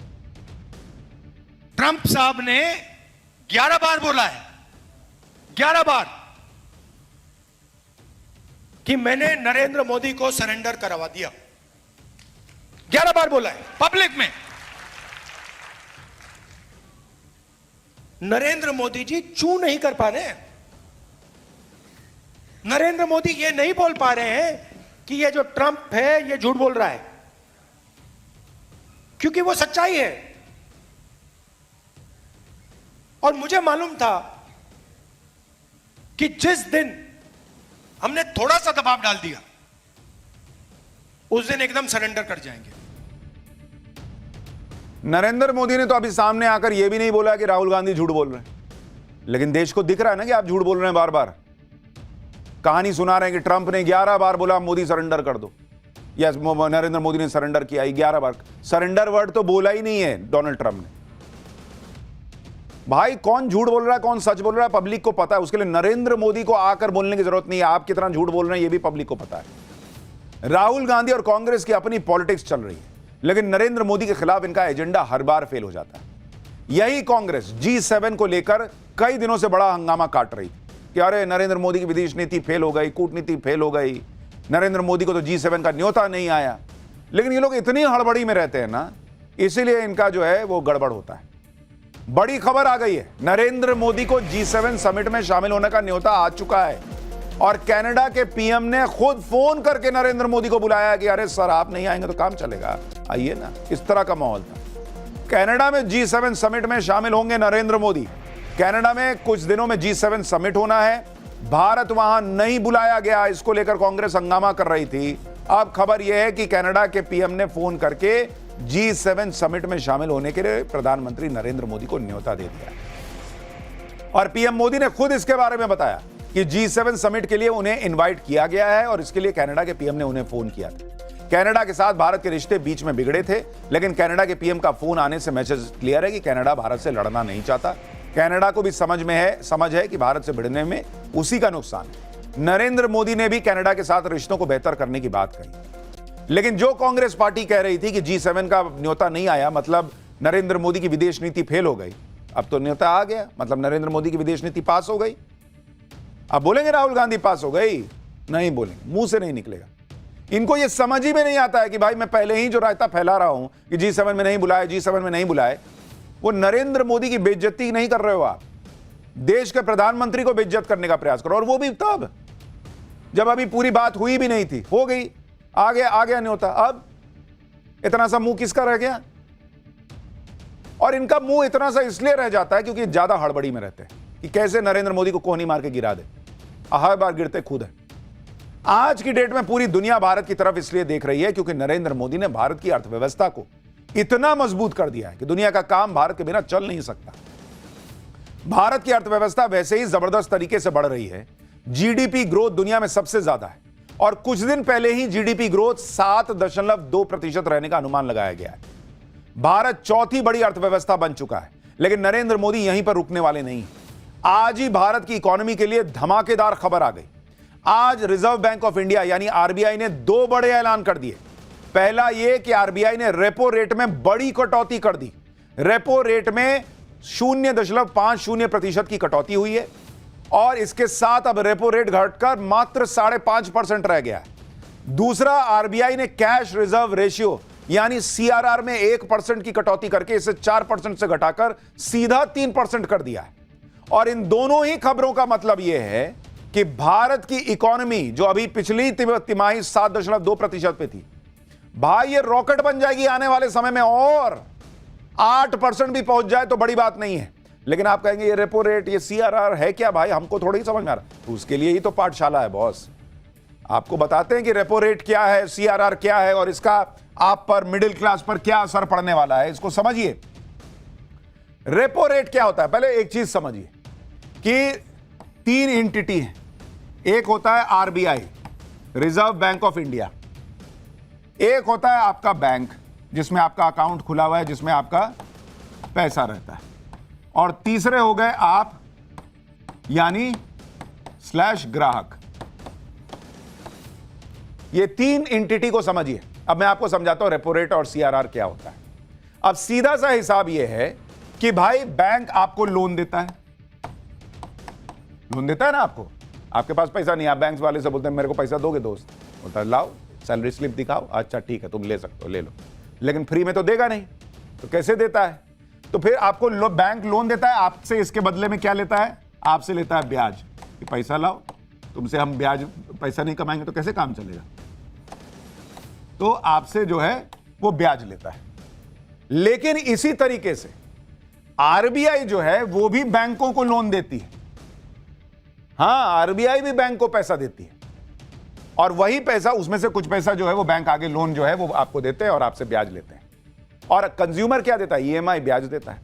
E: ट्रंप साहब ने 11 बार बोला है, 11 बार, कि मैंने नरेंद्र मोदी को सरेंडर करवा दिया। 11 बार बोला है पब्लिक में। नरेंद्र मोदी जी चू नहीं कर पा रहे हैं। नरेंद्र मोदी ये नहीं बोल पा रहे हैं कि ये जो ट्रंप है ये झूठ बोल रहा है, क्योंकि वो सच्चाई है। और मुझे मालूम था कि जिस दिन हमने थोड़ा सा दबाव डाल दिया, उस दिन एकदम सरेंडर कर जाएंगे।
A: नरेंद्र मोदी ने तो अभी सामने आकर यह भी नहीं बोला कि राहुल गांधी झूठ बोल रहे हैं, लेकिन देश को दिख रहा है ना कि आप झूठ बोल रहे हैं। बार बार कहानी सुना रहे हैं कि ट्रंप ने 11 बार बोला मोदी सरेंडर कर दो, या नरेंद्र मोदी ने सरेंडर किया 11 बार। सरेंडर वर्ड तो बोला ही नहीं है डोनाल्ड ट्रंप ने। भाई कौन झूठ बोल रहा है, कौन सच बोल रहा है, पब्लिक को पता है। उसके लिए नरेंद्र मोदी को आकर बोलने की जरूरत नहीं है। आप कितना झूठ बोल रहे हैं ये भी पब्लिक को पता है। राहुल गांधी और कांग्रेस की अपनी पॉलिटिक्स चल रही है, लेकिन नरेंद्र मोदी के खिलाफ इनका एजेंडा हर बार फेल हो जाता है। यही कांग्रेस G7 को लेकर कई दिनों से बड़ा हंगामा काट रही थी कि अरे नरेंद्र मोदी की विदेश नीति फेल हो गई, कूटनीति फेल हो गई, नरेंद्र मोदी को तो G7 का न्योता नहीं आया। लेकिन ये लोग इतनी हड़बड़ी में रहते हैं ना, इसीलिए इनका जो है वो गड़बड़ होता है। बड़ी खबर आ गई है, नरेंद्र मोदी को G7 समिट में शामिल होने का न्योता आ चुका है, और कनाडा के पीएम ने खुद फोन करके नरेंद्र मोदी को बुलाया कि अरे सर आप नहीं आएंगे तो काम चलेगा, आइए ना। इस तरह का माहौल था। कनाडा में G7 समिट में शामिल होंगे नरेंद्र मोदी। कनाडा में कुछ दिनों में G7 समिट होना है, भारत वहां नहीं बुलाया गया, इसको लेकर कांग्रेस हंगामा कर रही थी। अब खबर यह है कि कनाडा के पीएम ने फोन करके G7 समिट में शामिल होने के लिए प्रधानमंत्री नरेंद्र मोदी को न्योता दे दिया, और पीएम मोदी ने खुद इसके बारे में बताया कि G7 समिट के लिए उन्हें इनवाइट किया गया है, और इसके लिए कनाडा के पीएम ने उन्हें फोन किया था। कनाडा के साथ भारत के रिश्ते बीच में बिगड़े थे, लेकिन कनाडा के पीएम का फोन आने से मैसेज क्लियर है कि कनाडा भारत से लड़ना नहीं चाहता। कनाडा को भी समझ है कि भारत से भिड़ने में उसी का नुकसान है। नरेंद्र मोदी ने भी कनाडा के साथ रिश्तों को बेहतर करने की बात कही, लेकिन जो कांग्रेस पार्टी कह रही थी कि G7 का न्योता नहीं आया मतलब नरेंद्र मोदी की विदेश नीति फेल हो गई, अब तो न्योता आ गया, मतलब नरेंद्र मोदी की विदेश नीति पास हो गई। अब बोलेंगे राहुल गांधी पास हो गई? नहीं बोलेंगे, मुंह से नहीं निकलेगा। इनको ये समझ ही में नहीं आता है कि भाई मैं पहले ही जो रायता फैला रहा हूं कि G7 में नहीं बुलाए, G7 में नहीं बुलाए, वो नरेंद्र मोदी की बेइज्जती नहीं कर रहे हो आप, देश के प्रधानमंत्री को बेइज्जत करने का प्रयास करो, और वो भी तब जब अभी पूरी बात हुई भी नहीं थी, हो गई। आ गया नहीं होता। अब इतना सा मुंह किसका रह गया? और इनका मुंह इतना सा इसलिए रह जाता है क्योंकि ज्यादा हड़बड़ी में रहते हैं कि कैसे नरेंद्र मोदी को कोहनी मार के गिरा दे। हर बार गिरते खुद है। आज की डेट में पूरी दुनिया भारत की तरफ इसलिए देख रही है क्योंकि नरेंद्र मोदी ने भारत की अर्थव्यवस्था को इतना मजबूत कर दिया है कि दुनिया का काम भारत के बिना चल नहीं सकता। भारत की अर्थव्यवस्था वैसे ही जबरदस्त तरीके से बढ़ रही है। जीडीपी ग्रोथ दुनिया में सबसे ज्यादा है और कुछ दिन पहले ही जीडीपी ग्रोथ 7.2% रहने का अनुमान लगाया गया है। भारत चौथी बड़ी अर्थव्यवस्था बन चुका है, लेकिन नरेंद्र मोदी यहीं पर रुकने वाले नहीं। आज ही भारत की इकोनॉमी के लिए धमाकेदार खबर आ गई। आज रिजर्व बैंक ऑफ इंडिया यानी आरबीआई ने 2 बड़े ऐलान कर दिए। पहला यह कि आरबीआई ने रेपो रेट में बड़ी कटौती कर दी। रेपो रेट में 0.50% की कटौती हुई है और इसके साथ अब रेपो रेट घटकर मात्र 5.5% रह गया है। दूसरा, आरबीआई ने कैश रिजर्व रेशियो यानी सीआरआर में 1% की कटौती करके इसे 4% से घटाकर सीधा 3% कर दिया है। और इन दोनों ही खबरों का मतलब यह है कि भारत की इकोनॉमी जो अभी पिछली तिमाही 7.2% पे थी, भाई ये रॉकेट बन जाएगी आने वाले समय में और 8% भी पहुंच जाए तो बड़ी बात नहीं है। लेकिन आप कहेंगे ये रेपो रेट, ये सीआरआर है क्या भाई, हमको थोड़ी समझ में आ रहा। तो उसके लिए ही तो पाठशाला है बॉस। आपको बताते हैं कि रेपो रेट क्या है, सीआरआर क्या है और इसका आप पर, मिडिल क्लास पर क्या असर पड़ने वाला है, इसको समझिए। रेपो रेट क्या होता है, पहले एक चीज समझिए कि 3 एंटिटी है। एक होता है RBI, reserve bank of India. एक होता है आपका बैंक जिसमें आपका अकाउंट खुला हुआ है, जिसमें आपका पैसा रहता है। और तीसरे हो गए आप यानी स्लैश ग्राहक। ये 3 एंटिटी को समझिए। अब मैं आपको समझाता हूं रेपो रेट और सीआरआर क्या होता है। अब सीधा सा हिसाब यह है कि भाई बैंक आपको लोन देता है। लोन देता है ना आपको, आपके पास पैसा नहीं, आप बैंक वाले से बोलते हैं मेरे को पैसा दोगे दोस्त, बोलता है लाओ सैलरी स्लिप दिखाओ, अच्छा ठीक है तुम ले सकते हो ले लो, लेकिन फ्री में तो देगा नहीं। तो कैसे देता है? तो फिर आपको बैंक लोन देता है, आपसे इसके बदले में क्या लेता है? आपसे लेता है ब्याज कि पैसा लाओ, तुमसे हम ब्याज पैसा नहीं कमाएंगे तो कैसे काम चलेगा। तो आपसे जो है वो ब्याज लेता है। लेकिन इसी तरीके से आरबीआई जो है वो भी बैंकों को लोन देती है। हां, आरबीआई भी बैंक को पैसा देती है और वही पैसा, उसमें से कुछ पैसा जो है वो बैंक आगे लोन जो है वो आपको देते हैं और आपसे ब्याज लेते हैं। और कंज्यूमर क्या देता है? ईएमआई ब्याज देता है।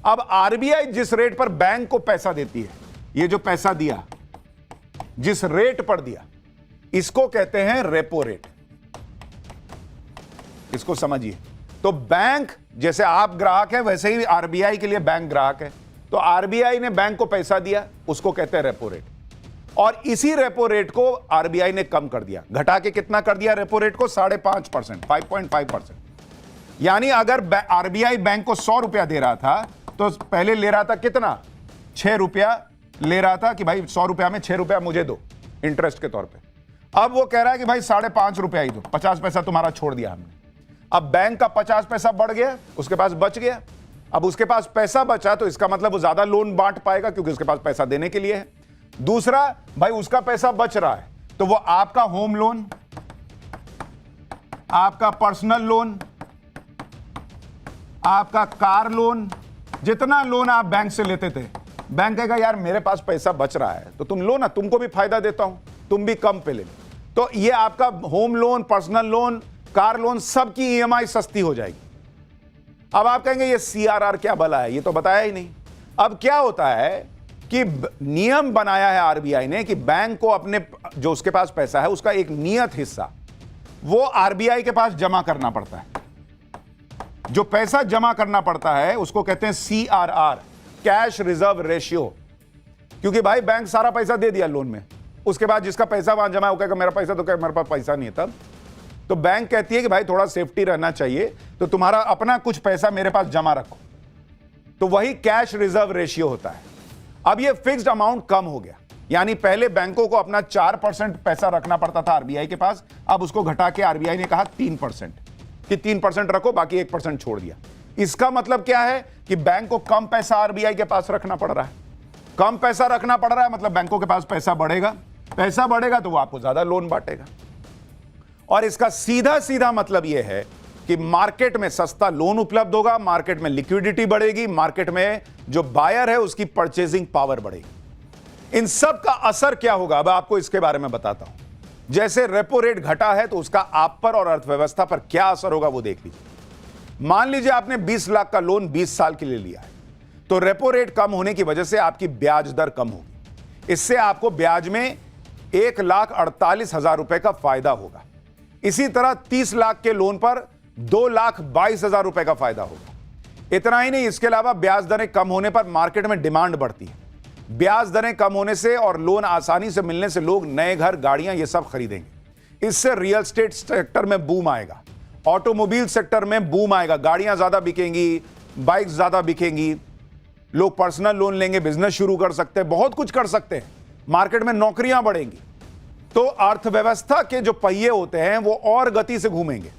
A: अब आरबीआई जिस रेट पर बैंक को पैसा देती है, ये जो पैसा दिया, जिस रेट पर दिया, इसको कहते हैं रेपो रेट। इसको समझिए। तो बैंक, जैसे आप ग्राहक है वैसे ही आरबीआई के लिए बैंक ग्राहक है। तो आरबीआई ने बैंक को पैसा दिया, उसको कहते हैं रेपो रेट। और इसी रेपो रेट को आरबीआई ने कम कर दिया, घटा के कितना कर दिया रेपो रेट को? 5.5%, 5.5%। यानी अगर आरबीआई बैंक को 100 रुपया दे रहा था तो पहले ले रहा था कितना? 6 रुपया ले रहा था कि भाई 100 रुपया में 6 रुपया मुझे दो इंटरेस्ट के तौर पे। अब वो कह रहा है कि भाई 5.5 रुपया ही दो, 50 पैसा तुम्हारा छोड़ दिया हमने। अब बैंक का 50 पैसा बढ़ गया, उसके पास बच गया। अब उसके पास पैसा बचा तो इसका मतलब वो ज्यादा लोन बांट पाएगा क्योंकि उसके पास पैसा देने के लिए है। दूसरा, भाई उसका पैसा बच रहा है तो वो आपका होम लोन, आपका पर्सनल लोन, आपका कार लोन, जितना लोन आप बैंक से लेते थे, बैंक कहेगा यार मेरे पास पैसा बच रहा है तो तुम लो ना, तुमको भी फायदा देता हूं, तुम भी कम पे ले लो। तो ये आपका home loan, personal loan, car loan, सबकी ईएमआई सस्ती हो जाएगी। अब आप कहेंगे ये सीआरआर क्या भला है, ये तो बताया ही नहीं। अब क्या होता है कि नियम बनाया है आरबीआई ने कि बैंक को अपने जो उसके पास पैसा है उसका एक नियत हिस्सा वो आरबीआई के पास जमा करना पड़ता है। जो पैसा जमा करना पड़ता है उसको कहते हैं सीआरआर, कैश रिजर्व रेशियो। क्योंकि भाई बैंक सारा पैसा दे दिया लोन में, उसके बाद जिसका पैसा वहां जमा है वो कहेगा मेरा पैसा, तो कहेगा मेरे पास पैसा नहीं है। तब तो बैंक कहती है कि भाई थोड़ा सेफ्टी रहना चाहिए तो तुम्हारा अपना कुछ पैसा मेरे पास जमा रखो, तो वही कैश रिजर्व रेशियो होता है। अब ये फिक्स्ड अमाउंट कम हो गया, यानी पहले बैंकों को अपना 4% पैसा रखना पड़ता था आरबीआई के पास, अब उसको घटा के आरबीआई ने कहा 3% कि 3% रखो, बाकी 1% छोड़ दिया। इसका मतलब क्या है कि बैंक को कम पैसा आरबीआई के पास रखना पड़ रहा है। कम पैसा रखना पड़ रहा है मतलब बैंकों के पास पैसा बढ़ेगा, पैसा बढ़ेगा तो वो आपको ज्यादा लोन बांटेगा। और इसका सीधा सीधा मतलब यह है कि मार्केट में सस्ता लोन उपलब्ध होगा, मार्केट में लिक्विडिटी बढ़ेगी, मार्केट में जो बायर है उसकी परचेजिंग पावर बढ़ेगी। इन सब का असर क्या होगा, अब आपको इसके बारे में बताता हूं। जैसे रेपो रेट घटा है तो उसका आप पर और अर्थव्यवस्था पर क्या असर होगा वो देख लीजिए। मान लीजिए आपने 20 लाख का लोन 20 साल के लिए लिया है, तो रेपो रेट कम होने की वजह से आपकी ब्याज दर कम होगी। इससे आपको ब्याज में 1,48,000 रुपए का फायदा होगा। इसी तरह 30 लाख के लोन पर 2,22,000 रुपए का फायदा होगा। इतना ही नहीं, इसके अलावा ब्याज दरें कम होने पर मार्केट में डिमांड बढ़ती है। ब्याज दरें कम होने से और लोन आसानी से मिलने से लोग नए घर, गाड़ियां ये सब खरीदेंगे। इससे रियल एस्टेट सेक्टर में बूम आएगा, ऑटोमोबाइल सेक्टर में बूम आएगा, गाड़ियां ज्यादा बिकेंगी, बाइक ज्यादा बिकेंगी, लोग पर्सनल लोन लेंगे, बिजनेस शुरू कर सकते हैं, बहुत कुछ कर सकते हैं, मार्केट में नौकरियां बढ़ेंगी। तो अर्थव्यवस्था के जो पहिए होते हैं वो और गति से घूमेंगे।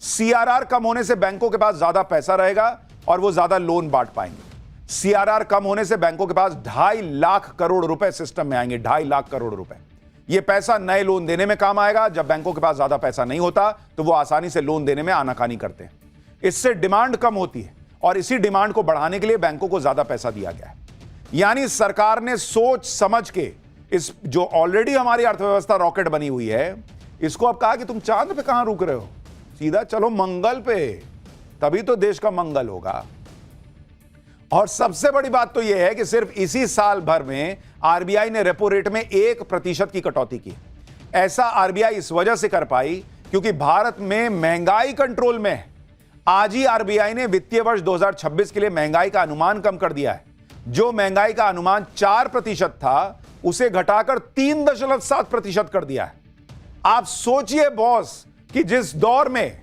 A: सीआरआर कम होने से बैंकों के पास ज्यादा पैसा रहेगा और वो ज्यादा लोन बांट पाएंगे। सीआरआर कम होने से बैंकों के पास 2.5 लाख करोड़ रुपए सिस्टम में आएंगे, 2.5 लाख करोड़ रुपए। यह पैसा नए लोन देने में काम आएगा। जब बैंकों के पास ज्यादा पैसा नहीं होता तो वो आसानी से लोन देने में आनाकानी करते हैं। इससे डिमांड कम होती है और इसी डिमांड को बढ़ाने के लिए बैंकों को ज्यादा पैसा दिया गया है। यानी सरकार ने सोच समझ के इस जो ऑलरेडी हमारी अर्थव्यवस्था रॉकेट बनी हुई है, इसको अब कहा कि तुम चांद पे कहां रुक रहे हो, सीधा चलो मंगल पे, तभी तो देश का मंगल होगा। और सबसे बड़ी बात तो यह है कि सिर्फ इसी साल भर में आरबीआई ने रेपो रेट में 1% की कटौती की। ऐसा आरबीआई इस वजह से कर पाई क्योंकि भारत में महंगाई कंट्रोल में है। आज ही आरबीआई ने वित्तीय वर्ष 2026 के लिए महंगाई का अनुमान कम कर दिया है। जो महंगाई का अनुमान 4% था उसे घटाकर 3.7% कर दिया है। आप सोचिए बॉस कि जिस दौर में,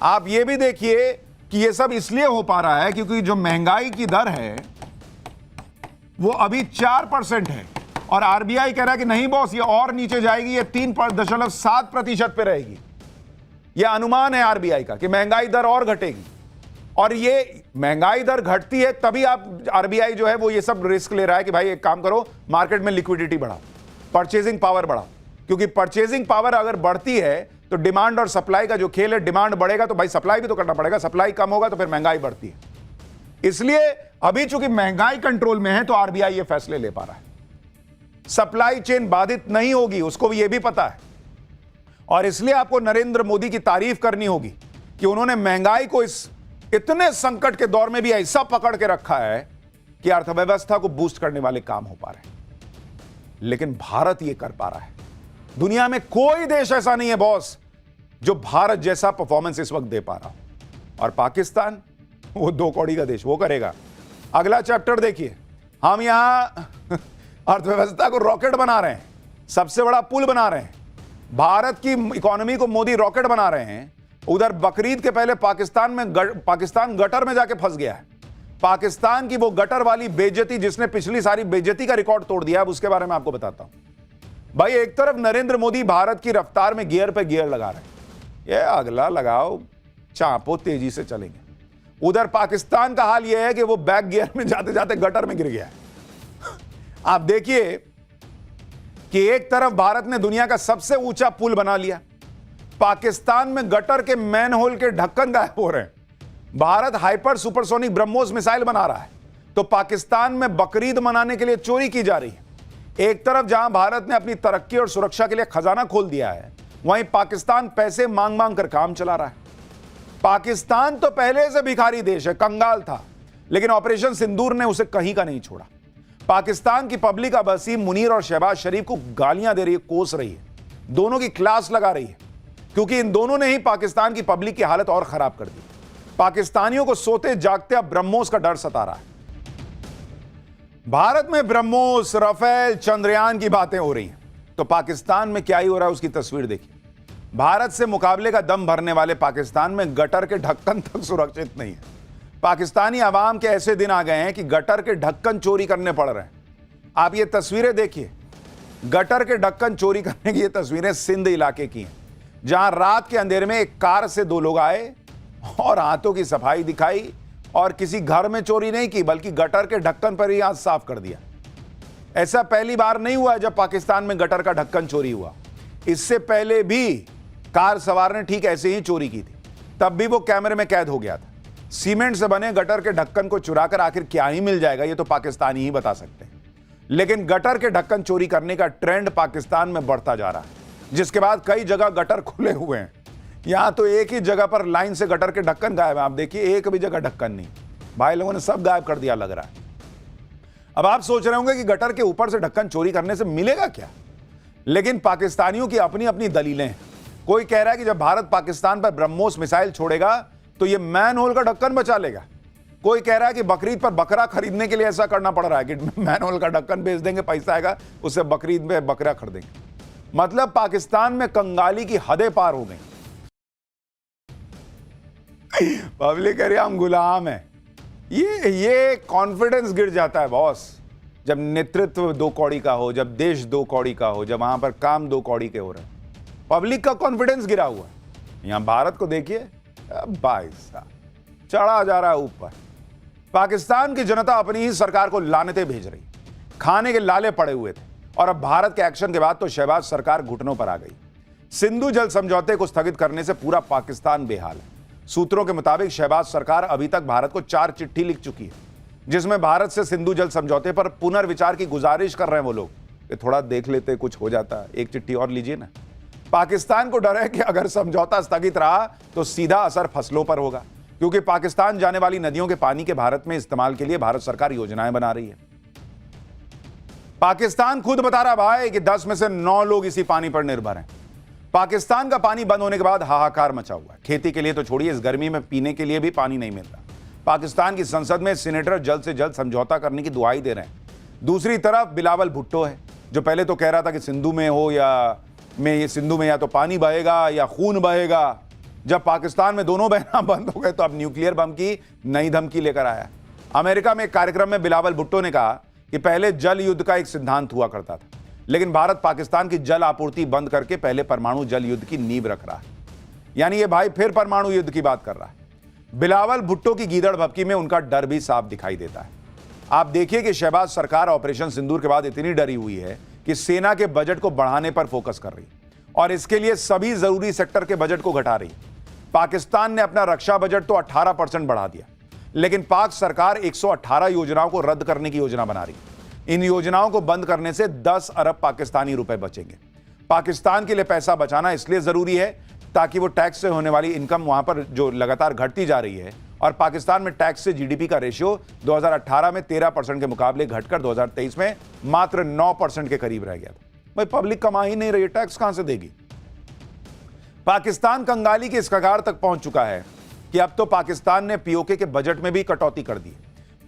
A: आप यह भी देखिए कि यह सब इसलिए हो पा रहा है क्योंकि जो महंगाई की दर है वो अभी 4% है और आरबीआई कह रहा है कि नहीं बॉस, ये और नीचे जाएगी, ये 3.7% पे रहेगी। यह अनुमान है आरबीआई का कि महंगाई दर और घटेगी। और ये महंगाई दर घटती है तभी आप आरबीआई जो है वो ये सब रिस्क ले रहा है कि भाई एक काम करो, मार्केट में लिक्विडिटी बढ़ाओ, परचेजिंग पावर बढ़ाओ। क्योंकि परचेजिंग पावर अगर बढ़ती है तो डिमांड और सप्लाई का जो खेल है, डिमांड बढ़ेगा तो भाई सप्लाई भी तो करना पड़ेगा, सप्लाई कम होगा तो फिर महंगाई बढ़ती है। इसलिए अभी चूंकि महंगाई कंट्रोल में है तो आरबीआई ये फैसले ले पा रहा है। सप्लाई चेन बाधित नहीं होगी, उसको भी ये भी पता है। और इसलिए आपको नरेंद्र मोदी की तारीफ करनी होगी कि उन्होंने महंगाई को इस इतने संकट के दौर में भी ऐसा पकड़ के रखा है कि अर्थव्यवस्था को बूस्ट करने वाले काम हो पा रहे हैं। लेकिन भारत ये कर पा रहा है। दुनिया में कोई देश ऐसा नहीं है बॉस जो भारत जैसा परफॉर्मेंस इस वक्त दे पा रहा हो। और पाकिस्तान, वो 2 कौड़ी का देश, वो करेगा। अगला चैप्टर देखिए, हम यहां अर्थव्यवस्था को रॉकेट बना रहे हैं, सबसे बड़ा पुल बना रहे हैं, भारत की इकोनॉमी को मोदी रॉकेट बना रहे हैं। उधर बकरीद के पहले पाकिस्तान गटर में जाके फंस गया है। पाकिस्तान की वो गटर वाली बेइज्जती जिसने पिछली सारी बेइज्जती का रिकॉर्ड तोड़ दिया है, अब उसके बारे में आपको बताता हूं। भाई एक तरफ नरेंद्र मोदी भारत की रफ्तार में गियर पे गियर लगा रहे हैं, ये अगला लगाओ, चापो, तेजी से चलेंगे। उधर पाकिस्तान का हाल यह है कि वो बैक गियर में जाते जाते गटर में गिर गया है। आप देखिए कि एक तरफ भारत ने दुनिया का सबसे ऊंचा पुल बना लिया, पाकिस्तान में गटर के मैनहोल के ढक्कन गायब हो रहे हैं। Bharat hyper supersonic BrahMos missile बना रहा है तो पाकिस्तान में बकरीद मनाने के लिए चोरी की जा रही है। एक तरफ जहां भारत ने अपनी तरक्की और सुरक्षा के लिए खजाना खोल दिया है, वहीं पाकिस्तान पैसे मांग मांग कर काम चला रहा है। पाकिस्तान तो पहले से भिखारी देश है, कंगाल था, लेकिन ऑपरेशन सिंदूर ने उसे कहीं का नहीं छोड़ा। पाकिस्तान की पब्लिक अब वसीम मुनीर और शहबाज शरीफ को गालियां दे रही है, कोस रही है, दोनों की क्लास लगा रही है, क्योंकि इन दोनों ने ही पाकिस्तान की पब्लिक की हालत और खराब कर दी। पाकिस्तानियों को सोते जागते अब ब्रह्मोस का डर सता रहा है। भारत में ब्रह्मोस, राफेल, चंद्रयान की बातें हो रही हैं, तो पाकिस्तान में क्या ही हो रहा है उसकी तस्वीर देखिए। भारत से मुकाबले का दम भरने वाले पाकिस्तान में गटर के ढक्कन तक सुरक्षित नहीं है। पाकिस्तानी आवाम के ऐसे दिन आ गए हैं कि गटर के ढक्कन चोरी करने पड़ रहे हैं। आप ये तस्वीरें देखिए, गटर के ढक्कन चोरी करने की ये तस्वीरें सिंध इलाके की हैं, जहां रात के अंधेरे में एक कार से 2 लोग आए और हाथों की सफाई दिखाई और किसी घर में चोरी नहीं की बल्कि गटर के ढक्कन पर ही हाथ साफ कर दिया। ऐसा पहली बार नहीं हुआ जब पाकिस्तान में गटर का ढक्कन चोरी हुआ। इससे पहले भी कार सवार ने ठीक ऐसे ही चोरी की थी, तब भी वो कैमरे में कैद हो गया था। सीमेंट से बने गटर के ढक्कन को चुराकर आखिर क्या ही मिल जाएगा, ये तो पाकिस्तानी ही बता सकते हैं। लेकिन गटर के ढक्कन चोरी करने का ट्रेंड पाकिस्तान में बढ़ता जा रहा है, जिसके बाद कई जगह गटर खुले हुए हैं। यहां तो एक ही जगह पर लाइन से गटर के ढक्कन गायब है। आप देखिए, एक भी जगह ढक्कन नहीं, भाई लोगों ने सब गायब कर दिया लग रहा है। अब आप सोच रहे होंगे कि गटर के ऊपर से ढक्कन चोरी करने से मिलेगा क्या, लेकिन पाकिस्तानियों की अपनी अपनी दलीलें हैं। कोई कह रहा है कि जब भारत पाकिस्तान पर ब्रह्मोस मिसाइल छोड़ेगा तो यह मैन होल का ढक्कन बचा लेगा। कोई कह रहा है कि बकरीद पर बकरा खरीदने के लिए ऐसा करना पड़ रहा है कि मैन होल का ढक्कन बेच देंगे, पैसा आएगा, उससे बकरीद में बकरा खरीदेंगे। मतलब पाकिस्तान में कंगाली की हदें पार हो गई। पब्लिक कह रही हम गुलाम हैं। ये कॉन्फिडेंस गिर जाता है बॉस, जब नेतृत्व 2 कौड़ी का हो, जब देश 2 कौड़ी का हो, जब वहां पर काम 2 कौड़ी के हो रहे हैं। पब्लिक का कॉन्फिडेंस गिरा हुआ है। यहां भारत को देखिए, भाई साहब चढ़ा जा रहा है ऊपर। पाकिस्तान की जनता अपनी ही सरकार को लानतें भेज रही, खाने के लाले पड़े हुए थे, और अब भारत के एक्शन के बाद तो शहबाज सरकार घुटनों पर आ गई। सिंधु जल समझौते को स्थगित करने से पूरा पाकिस्तान बेहाल है। सूत्रों के मुताबिक शहबाज सरकार अभी तक भारत को 4 चिट्ठी लिख चुकी है, जिसमें भारत से सिंधु जल समझौते पर पुनर्विचार की गुजारिश कर रहे हैं वो लोग कि थोड़ा देख लेते, कुछ हो जाता, एक चिट्ठी और लीजिए ना। पाकिस्तान को डर है कि अगर समझौता स्थगित रहा तो सीधा असर फसलों पर होगा, क्योंकि पाकिस्तान जाने वाली नदियों के पानी के भारत में इस्तेमाल के लिए भारत सरकार योजनाएं बना रही है। पाकिस्तान खुद बता रहा भाई कि 10 में से 9 लोग इसी पानी पर निर्भर हैं। पाकिस्तान का पानी बंद होने के बाद हाहाकार मचा हुआ है। खेती के लिए तो छोड़िए, इस गर्मी में पीने के लिए भी पानी नहीं मिल रहा। पाकिस्तान की संसद में सीनेटर जल्द से जल्द समझौता करने की दुआई दे रहे हैं। दूसरी तरफ बिलावल भुट्टो है, जो पहले तो कह रहा था कि सिंधु में या तो पानी बहेगा या खून बहेगा। जब पाकिस्तान में दोनों बहना बंद हो गए तो अब न्यूक्लियर बम की नई धमकी लेकर आया। अमेरिका में एक कार्यक्रम में बिलावल भुट्टो ने कहा कि पहले जल युद्ध का एक सिद्धांत हुआ करता था, लेकिन भारत पाकिस्तान की जल आपूर्ति बंद करके पहले परमाणु जल युद्ध की नींव रख रहा है। यानी ये भाई फिर परमाणु युद्ध की बात कर रहा है। बिलावल भुट्टो की गीदड़ भभकी में उनका डर भी साफ दिखाई देता है। आप देखिए कि शहबाज सरकार ऑपरेशन सिंदूर के बाद इतनी डरी हुई है कि सेना के बजट को बढ़ाने पर फोकस कर रही, और इसके लिए सभी जरूरी सेक्टर के बजट को घटा रही। पाकिस्तान ने अपना रक्षा बजट तो 18% बढ़ा दिया, लेकिन पाक सरकार 118 योजनाओं को रद्द करने की योजना बना रही। इन योजनाओं को बंद करने से 10 अरब पाकिस्तानी रुपए बचेंगे। पाकिस्तान के लिए पैसा बचाना इसलिए जरूरी है ताकि वो टैक्स से होने वाली इनकम वहां पर जो लगातार घटती जा रही है, और पाकिस्तान में टैक्स से जीडीपी का रेशियो 2018 में 13% के मुकाबले घटकर 2023 में मात्र 9% के करीब रह गया था। भाई पब्लिक कमा ही नहीं रही, टैक्स कहां से देगी। पाकिस्तान कंगाली के इस कगार तक पहुंच चुका है कि अब तो पाकिस्तान ने पीओके के बजट में भी कटौती कर दी।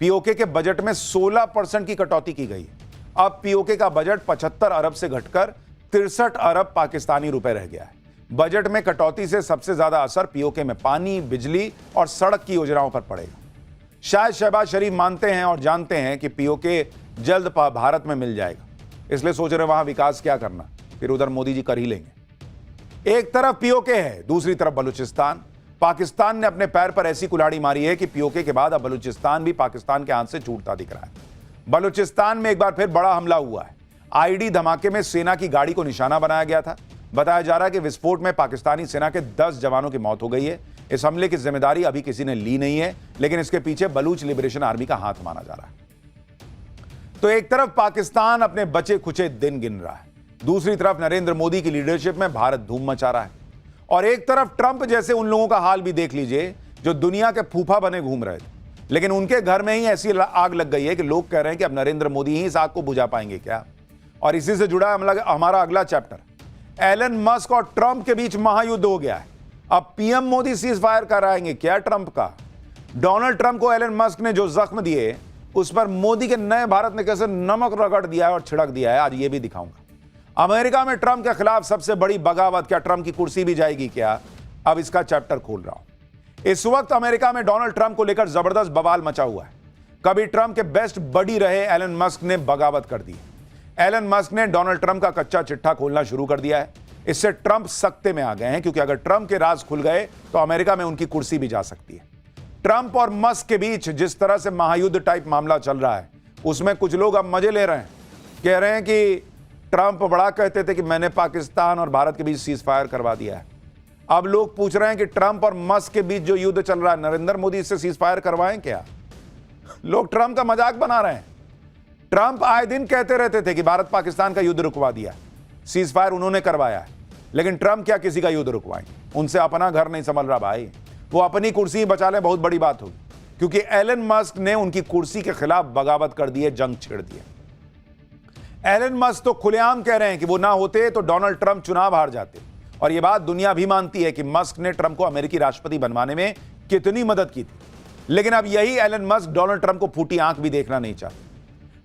A: पीओके के बजट में 16% की कटौती की गई। अब पीओके का बजट 75 अरब से घटकर 63 अरब पाकिस्तानी रुपए रह गया है। बजट में कटौती से सबसे ज्यादा असर पीओके में पानी, बिजली और सड़क की योजनाओं पर पड़ेगा। शायद शहबाज शरीफ मानते हैं और जानते हैं कि पीओके जल्द भारत में मिल जाएगा, इसलिए सोच रहे वहां विकास क्या करना, फिर उधर मोदी जी कर ही लेंगे। एक तरफ पीओके है, दूसरी तरफ बलूचिस्तान। पाकिस्तान ने अपने पैर पर ऐसी कुल्हाड़ी मारी है कि पीओके के बाद अब बलूचिस्तान भी पाकिस्तान के हाथ से छूटता दिख रहा है। बलूचिस्तान में एक बार फिर बड़ा हमला हुआ है। आईडी धमाके में सेना की गाड़ी को निशाना बनाया गया था। बताया जा रहा है कि विस्फोट में पाकिस्तानी सेना के 10 जवानों की मौत हो गई है। इस हमले की जिम्मेदारी अभी किसी ने ली नहीं है, लेकिन इसके पीछे बलूच लिबरेशन आर्मी का हाथ माना जा रहा है। तो एक तरफ पाकिस्तान अपने बचे खुचे दिन गिन रहा है, दूसरी तरफ नरेंद्र मोदी की लीडरशिप में भारत धूम मचा रहा है, और एक तरफ ट्रंप जैसे उन लोगों का हाल भी देख लीजिए जो दुनिया के फूफा बने घूम रहे थे, लेकिन उनके घर में ही ऐसी आग लग गई है कि लोग कह रहे हैं कि अब नरेंद्र मोदी ही इस आग को बुझा पाएंगे क्या। और इसी से जुड़ा हमारा अगला चैप्टर। एलन मस्क और ट्रंप के बीच महायुद्ध हो गया है। अब पीएम मोदी सीज फायर कराएंगे क्या ट्रंप का। डोनाल्ड ट्रंप को एलन मस्क ने जो जख्म दिए उस पर मोदी के नए भारत ने कैसे नमक रगड़ दिया है और छिड़क दिया है, आज ये भी दिखाऊंगा। अमेरिका में ट्रंप के खिलाफ सबसे बड़ी बगावत, क्या ट्रंप की कुर्सी भी जाएगी क्या, अब इसका चैप्टर खोल रहा हूं। इस वक्त अमेरिका में डोनाल्ड ट्रंप को लेकर जबरदस्त बवाल मचा हुआ है। कभी ट्रंप के बेस्ट बडी रहे एलन मस्क ने बगावत कर दी। एलन मस्क ने डोनाल्ड ट्रंप का कच्चा चिट्ठा खोलना शुरू कर दिया है। इससे ट्रंप सख्ते में आ गए हैं, क्योंकि अगर ट्रंप के राज खुल गए तो अमेरिका में उनकी कुर्सी भी जा सकती है। ट्रंप और मस्क के बीच जिस तरह से महायुद्ध टाइप मामला चल रहा है, उसमें कुछ लोग अब मजे ले रहे हैं। कह रहे हैं कि ट्रंप बड़ा कहते थे कि मैंने पाकिस्तान और भारत के बीच सीज फायर करवा दिया है, अब लोग पूछ रहे हैं कि ट्रंप और मस्क के बीच जो युद्ध चल रहा है, नरेंद्र मोदी इससे सीज फायर करवाएं क्या? लोग ट्रंप का मजाक बना रहे हैं। ट्रंप आए दिन कहते रहते थे कि भारत पाकिस्तान का युद्ध रुकवा दिया, सीज फायर उन्होंने करवाया है, लेकिन ट्रंप क्या किसी का युद्ध रुकवाएंगे? उनसे अपना घर नहीं संभल रहा भाई। वो अपनी कुर्सी बचा लें, बहुत बड़ी बात होगी, क्योंकि एलन मस्क ने उनकी कुर्सी के खिलाफ बगावत कर दी है, जंग छेड़ दी है। एलन मस्क तो खुलेआम कह रहे हैं कि वो ना होते तो डोनाल्ड ट्रंप चुनाव हार जाते, और यह बात दुनिया भी मानती है कि मस्क ने ट्रंप को अमेरिकी राष्ट्रपति बनवाने में कितनी मदद की थी। लेकिन अब यही एलन मस्क डोनाल्ड ट्रंप को फूटी आंख भी देखना नहीं चाहते।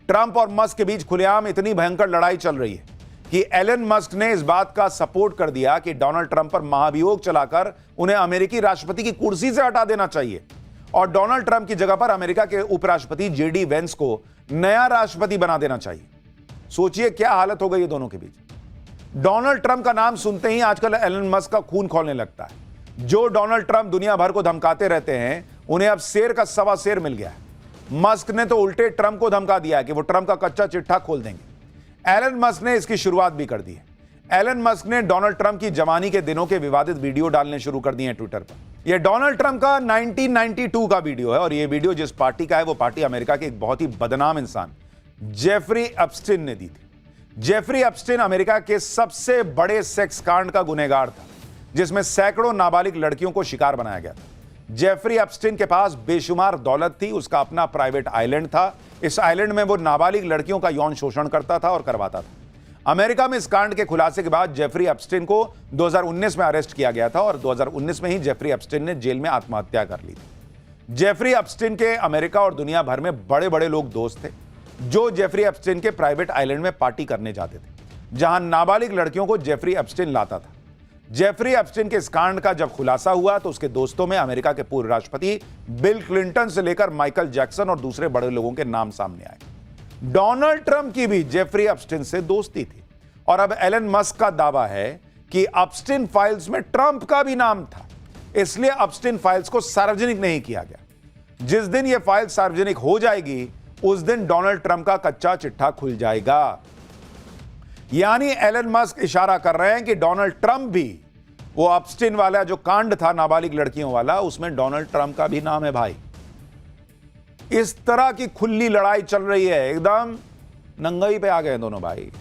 A: ट्रंप और मस्क के बीच खुलेआम इतनी भयंकर लड़ाई चल रही है कि एलन मस्क ने इस बात का सपोर्ट कर दिया कि डोनाल्ड ट्रंप पर महाभियोग चलाकर उन्हें अमेरिकी राष्ट्रपति की कुर्सी से हटा देना चाहिए और डोनाल्ड ट्रंप की जगह पर अमेरिका के उपराष्ट्रपति जेडी वेंस को नया राष्ट्रपति बना देना चाहिए। सोचिए क्या हालत हो गई है दोनों के बीच। डोनाल्ड ट्रंप का नाम सुनते ही आजकल एलन मस्क का खून खौलने लगता है। जो डोनाल्ड ट्रंप दुनिया भर को धमकाते रहते हैं, उन्हें अब शेर का सवा शेर मिल गया है। मस्क ने तो उल्टे ट्रंप को धमका दिया है कि वो ट्रंप का कच्चा चिट्ठा खोल देंगे। एलन मस्क ने इसकी शुरुआत भी कर दी है। एलन मस्क ने डोनाल्ड ट्रंप की जवानी के दिनों के विवादित वीडियो डालने शुरू कर दिए हैं ट्विटर पर। यह डोनाल्ड ट्रंप का 1992 का वीडियो है, और यह वीडियो जिस पार्टी का है वो पार्टी अमेरिका के एक बहुत ही बदनाम इंसान जेफरी एप्स्टीन ने दी थी। जेफरी एप्स्टीन अमेरिका के सबसे बड़े सेक्स कांड का गुनहगार था, जिसमें सैकड़ों नाबालिग लड़कियों को शिकार बनाया गया था। जेफरी एप्स्टीन के पास बेशुमार दौलत थी, उसका अपना प्राइवेट आइलैंड था। इस आइलैंड में वो नाबालिग लड़कियों का यौन शोषण करता था और करवाता था। अमेरिका में इस कांड के खुलासे के बाद जेफरी एप्स्टीन को 2019 में अरेस्ट किया गया था और 2019 में ही जेफरी एप्स्टीन ने जेल में आत्महत्या कर ली थी। जेफरी एप्स्टीन के अमेरिका और दुनिया भर में बड़े बड़े लोग दोस्त थे, जो जेफरी एप्स्टीन के प्राइवेट आइलैंड में पार्टी करने जाते थे, जहां नाबालिग लड़कियों को जेफरी एप्स्टीन लाता था। जेफरी एप्स्टीन के इस कांड का जब खुलासा हुआ तो उसके दोस्तों में अमेरिका के पूर्व राष्ट्रपति बिल क्लिंटन से लेकर माइकल जैक्सन और दूसरे बड़े लोगों के नाम सामने आए। डोनाल्ड ट्रंप की भी जेफरी एप्स्टीन से दोस्ती थी, और अब एलन मस्क का दावा है कि एप्स्टीन फाइल्स में ट्रंप का भी नाम था, इसलिए एप्स्टीन फाइल्स को सार्वजनिक नहीं किया गया। जिस दिन यह फाइल सार्वजनिक हो जाएगी, उस दिन डोनाल्ड ट्रंप का कच्चा चिट्ठा खुल जाएगा। यानी एलन मस्क इशारा कर रहे हैं कि डोनाल्ड ट्रंप भी, वो एप्स्टीन वाला जो कांड था नाबालिग लड़कियों वाला, उसमें डोनाल्ड ट्रंप का भी नाम है भाई। इस तरह की खुली लड़ाई चल रही है, एकदम नंगई पे आ गए दोनों भाई।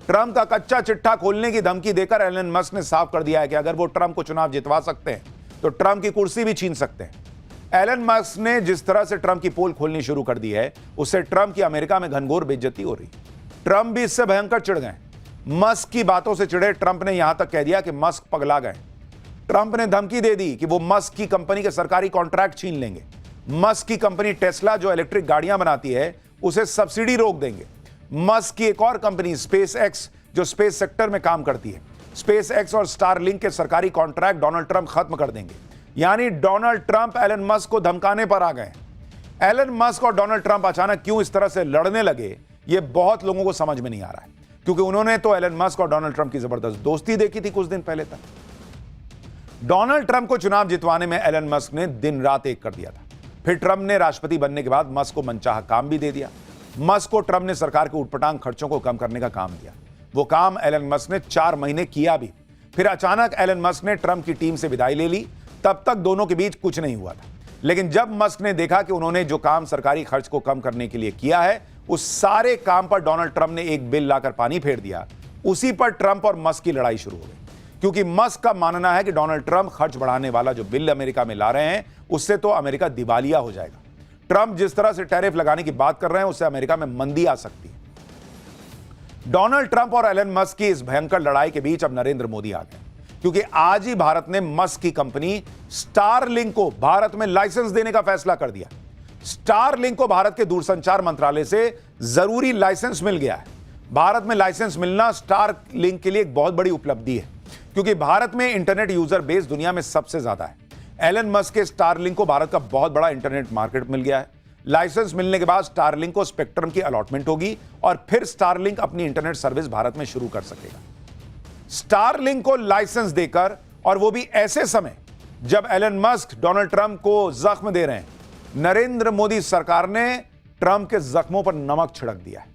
A: ट्रंप का कच्चा चिट्ठा खोलने की धमकी देकर एलन मस्क ने साफ कर दिया है कि अगर वो ट्रंप को चुनाव जितवा सकते हैं तो ट्रंप की कुर्सी भी छीन सकते हैं। एलन मस्क ने जिस तरह से ट्रंप की पोल खोलनी शुरू कर दी है, उससे ट्रंप की अमेरिका में घनघोर बेइज्जती हो रही। ट्रंप भी इससे भयंकर चिढ़ गए। मस्क की बातों से चिढ़े ट्रंप ने यहां तक कह दिया कि मस्क पगला गए। ट्रंप ने धमकी दे दी कि वो मस्क की कंपनी के सरकारी कॉन्ट्रैक्ट छीन लेंगे। मस्क की कंपनी टेस्ला जो इलेक्ट्रिक गाड़ियां बनाती है, उसे सब्सिडी रोक देंगे। मस्क की एक और कंपनी स्पेस एक्स जो स्पेस सेक्टर में काम करती है, स्पेस एक्स और स्टारलिंक के सरकारी कॉन्ट्रैक्ट डोनाल्ड ट्रंप खत्म कर देंगे। यानी डोनाल्ड ट्रंप एलन मस्क को धमकाने पर आ गए। एलन मस्क और डोनाल्ड ट्रंप अचानक क्यों इस तरह से लड़ने लगे, ये बहुत लोगों को समझ में नहीं आ रहा है, क्योंकि उन्होंने तो एलन मस्क और डोनाल्ड ट्रंप की जबरदस्त दोस्ती देखी थी कुछ दिन पहले तक। डोनाल्ड ट्रंप को चुनाव जितवाने में एलन मस्क ने दिन रात एक कर दिया था। फिर ट्रंप ने राष्ट्रपति बनने के बाद मस्क को मनचाहा काम भी दे दिया। मस्क को ट्रंप ने सरकार के उटपटांग खर्चों को कम करने का काम दिया। वो काम एलन मस्क ने 4 महीने किया भी। फिर अचानक एलन मस्क ने ट्रंप की टीम से विदाई ले ली। तब तक दोनों के बीच कुछ नहीं हुआ था, लेकिन जब मस्क ने देखा कि उन्होंने जो काम सरकारी खर्च को कम करने के लिए किया है, उस सारे काम पर डोनाल्ड ट्रंप ने एक बिल लाकर पानी फेर दिया। उसी पर ट्रंप और मस्क की लड़ाई शुरू हो गई, क्योंकि मस्क का मानना है कि डोनाल्ड ट्रंप खर्च बढ़ाने वाला जो बिल अमेरिका में ला रहे हैं, उससे तो अमेरिका दिवालिया हो जाएगा। ट्रंप जिस तरह से टैरिफ लगाने की बात कर रहे हैं, उससे अमेरिका में मंदी आ सकती है। डोनाल्ड ट्रंप और एलन मस्क की इस भयंकर लड़ाई के बीच अब नरेंद्र मोदी आ गए, क्योंकि आज ही भारत ने मस्क की कंपनी स्टारलिंक को भारत में लाइसेंस देने का फैसला कर दिया। स्टारलिंक को भारत के दूरसंचार मंत्रालय से जरूरी लाइसेंस मिल गया है। भारत में लाइसेंस मिलना स्टारलिंक के लिए एक बहुत बड़ी उपलब्धि है, क्योंकि भारत में इंटरनेट यूजर बेस दुनिया में सबसे ज्यादा है। एलन मस्क के स्टारलिंक को भारत का बहुत बड़ा इंटरनेट मार्केट मिल गया है। लाइसेंस मिलने के बाद स्टारलिंक को स्पेक्ट्रम की अलॉटमेंट होगी और फिर स्टारलिंक अपनी इंटरनेट सर्विस भारत में शुरू कर सकेगा। स्टारलिंक को लाइसेंस देकर, और वो भी ऐसे समय जब एलन मस्क डोनाल्ड ट्रंप को जख्म दे रहे हैं, नरेंद्र मोदी सरकार ने ट्रंप के जख्मों पर नमक छिड़क दिया है।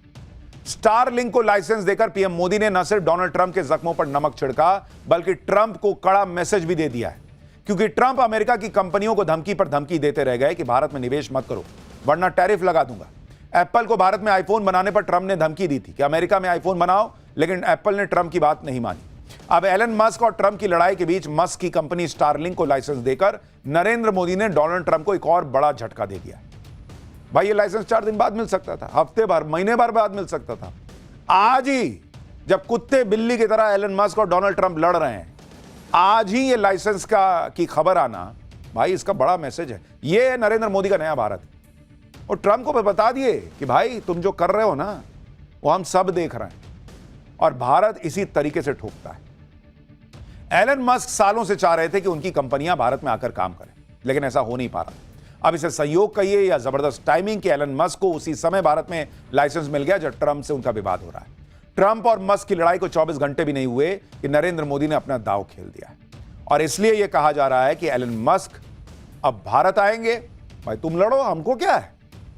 A: स्टारलिंक को लाइसेंस देकर पीएम मोदी ने न सिर्फ डोनाल्ड ट्रंप के जख्मों पर नमक छिड़का बल्कि ट्रंप को कड़ा मैसेज भी दे दिया है, क्योंकि ट्रंप अमेरिका की कंपनियों को धमकी पर धमकी देते रह गए कि भारत में निवेश मत करो वरना टैरिफ लगा दूंगा। एप्पल को भारत में आईफोन बनाने पर ट्रंप ने धमकी दी थी कि अमेरिका में आईफोन बनाओ, लेकिन एप्पल ने ट्रंप की बात नहीं मानी। अब एलन मस्क और ट्रंप की लड़ाई के बीच मस्क की कंपनी स्टारलिंक को लाइसेंस देकर नरेंद्र मोदी ने डोनाल्ड ट्रंप को एक और बड़ा झटका दे दिया। भाई ये लाइसेंस 4 दिन बाद मिल सकता था, हफ्ते भर, महीने भर बाद मिल सकता था। आज ही जब कुत्ते बिल्ली की तरह एलन मस्क और डोनाल्ड ट्रंप लड़ रहे हैं, आज ही ये लाइसेंस की खबर आना, भाई इसका बड़ा मैसेज है। ये है नरेंद्र मोदी का नया भारत। और ट्रंप को बता दिए कि भाई तुम जो कर रहे हो ना वो हम सब देख रहे हैं, और भारत इसी तरीके से ठोकता है। एलन मस्क सालों से चाह रहे थे कि उनकी कंपनियां भारत में आकर काम करें, लेकिन ऐसा हो नहीं पा रहा। अब इसे संयोग कहिए या जबरदस्त टाइमिंग कि एलन मस्क को उसी समय भारत में लाइसेंस मिल गया जब ट्रंप से उनका विवाद हो रहा है। ट्रंप और मस्क की लड़ाई को 24 घंटे भी नहीं हुए कि नरेंद्र मोदी ने अपना दांव खेल दिया है, और इसलिए यह कहा जा रहा है कि एलन मस्क अब भारत आएंगे। भाई तुम लड़ो, हमको क्या है,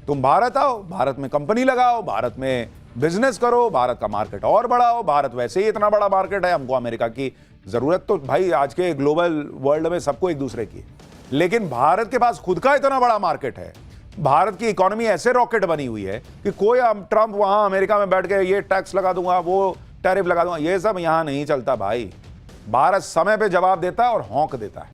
A: तुम भारत आओ, भारत में कंपनी लगाओ, भारत में बिजनेस करो, भारत का मार्केट और बढ़ाओ। भारत वैसे ही इतना बड़ा मार्केट है, हमको अमेरिका की जरूरत तो भाई आज के ग्लोबल वर्ल्ड में सबको एक दूसरे की, लेकिन भारत के पास खुद का इतना बड़ा मार्केट है। भारत की इकोनॉमी ऐसे रॉकेट बनी हुई है कि कोई ट्रंप वहां अमेरिका में बैठ के ये टैक्स लगा दूंगा, वो टैरिफ लगा दूंगा, ये सब यहां नहीं चलता भाई। भारत समय पे जवाब देता है और हौंक देता है।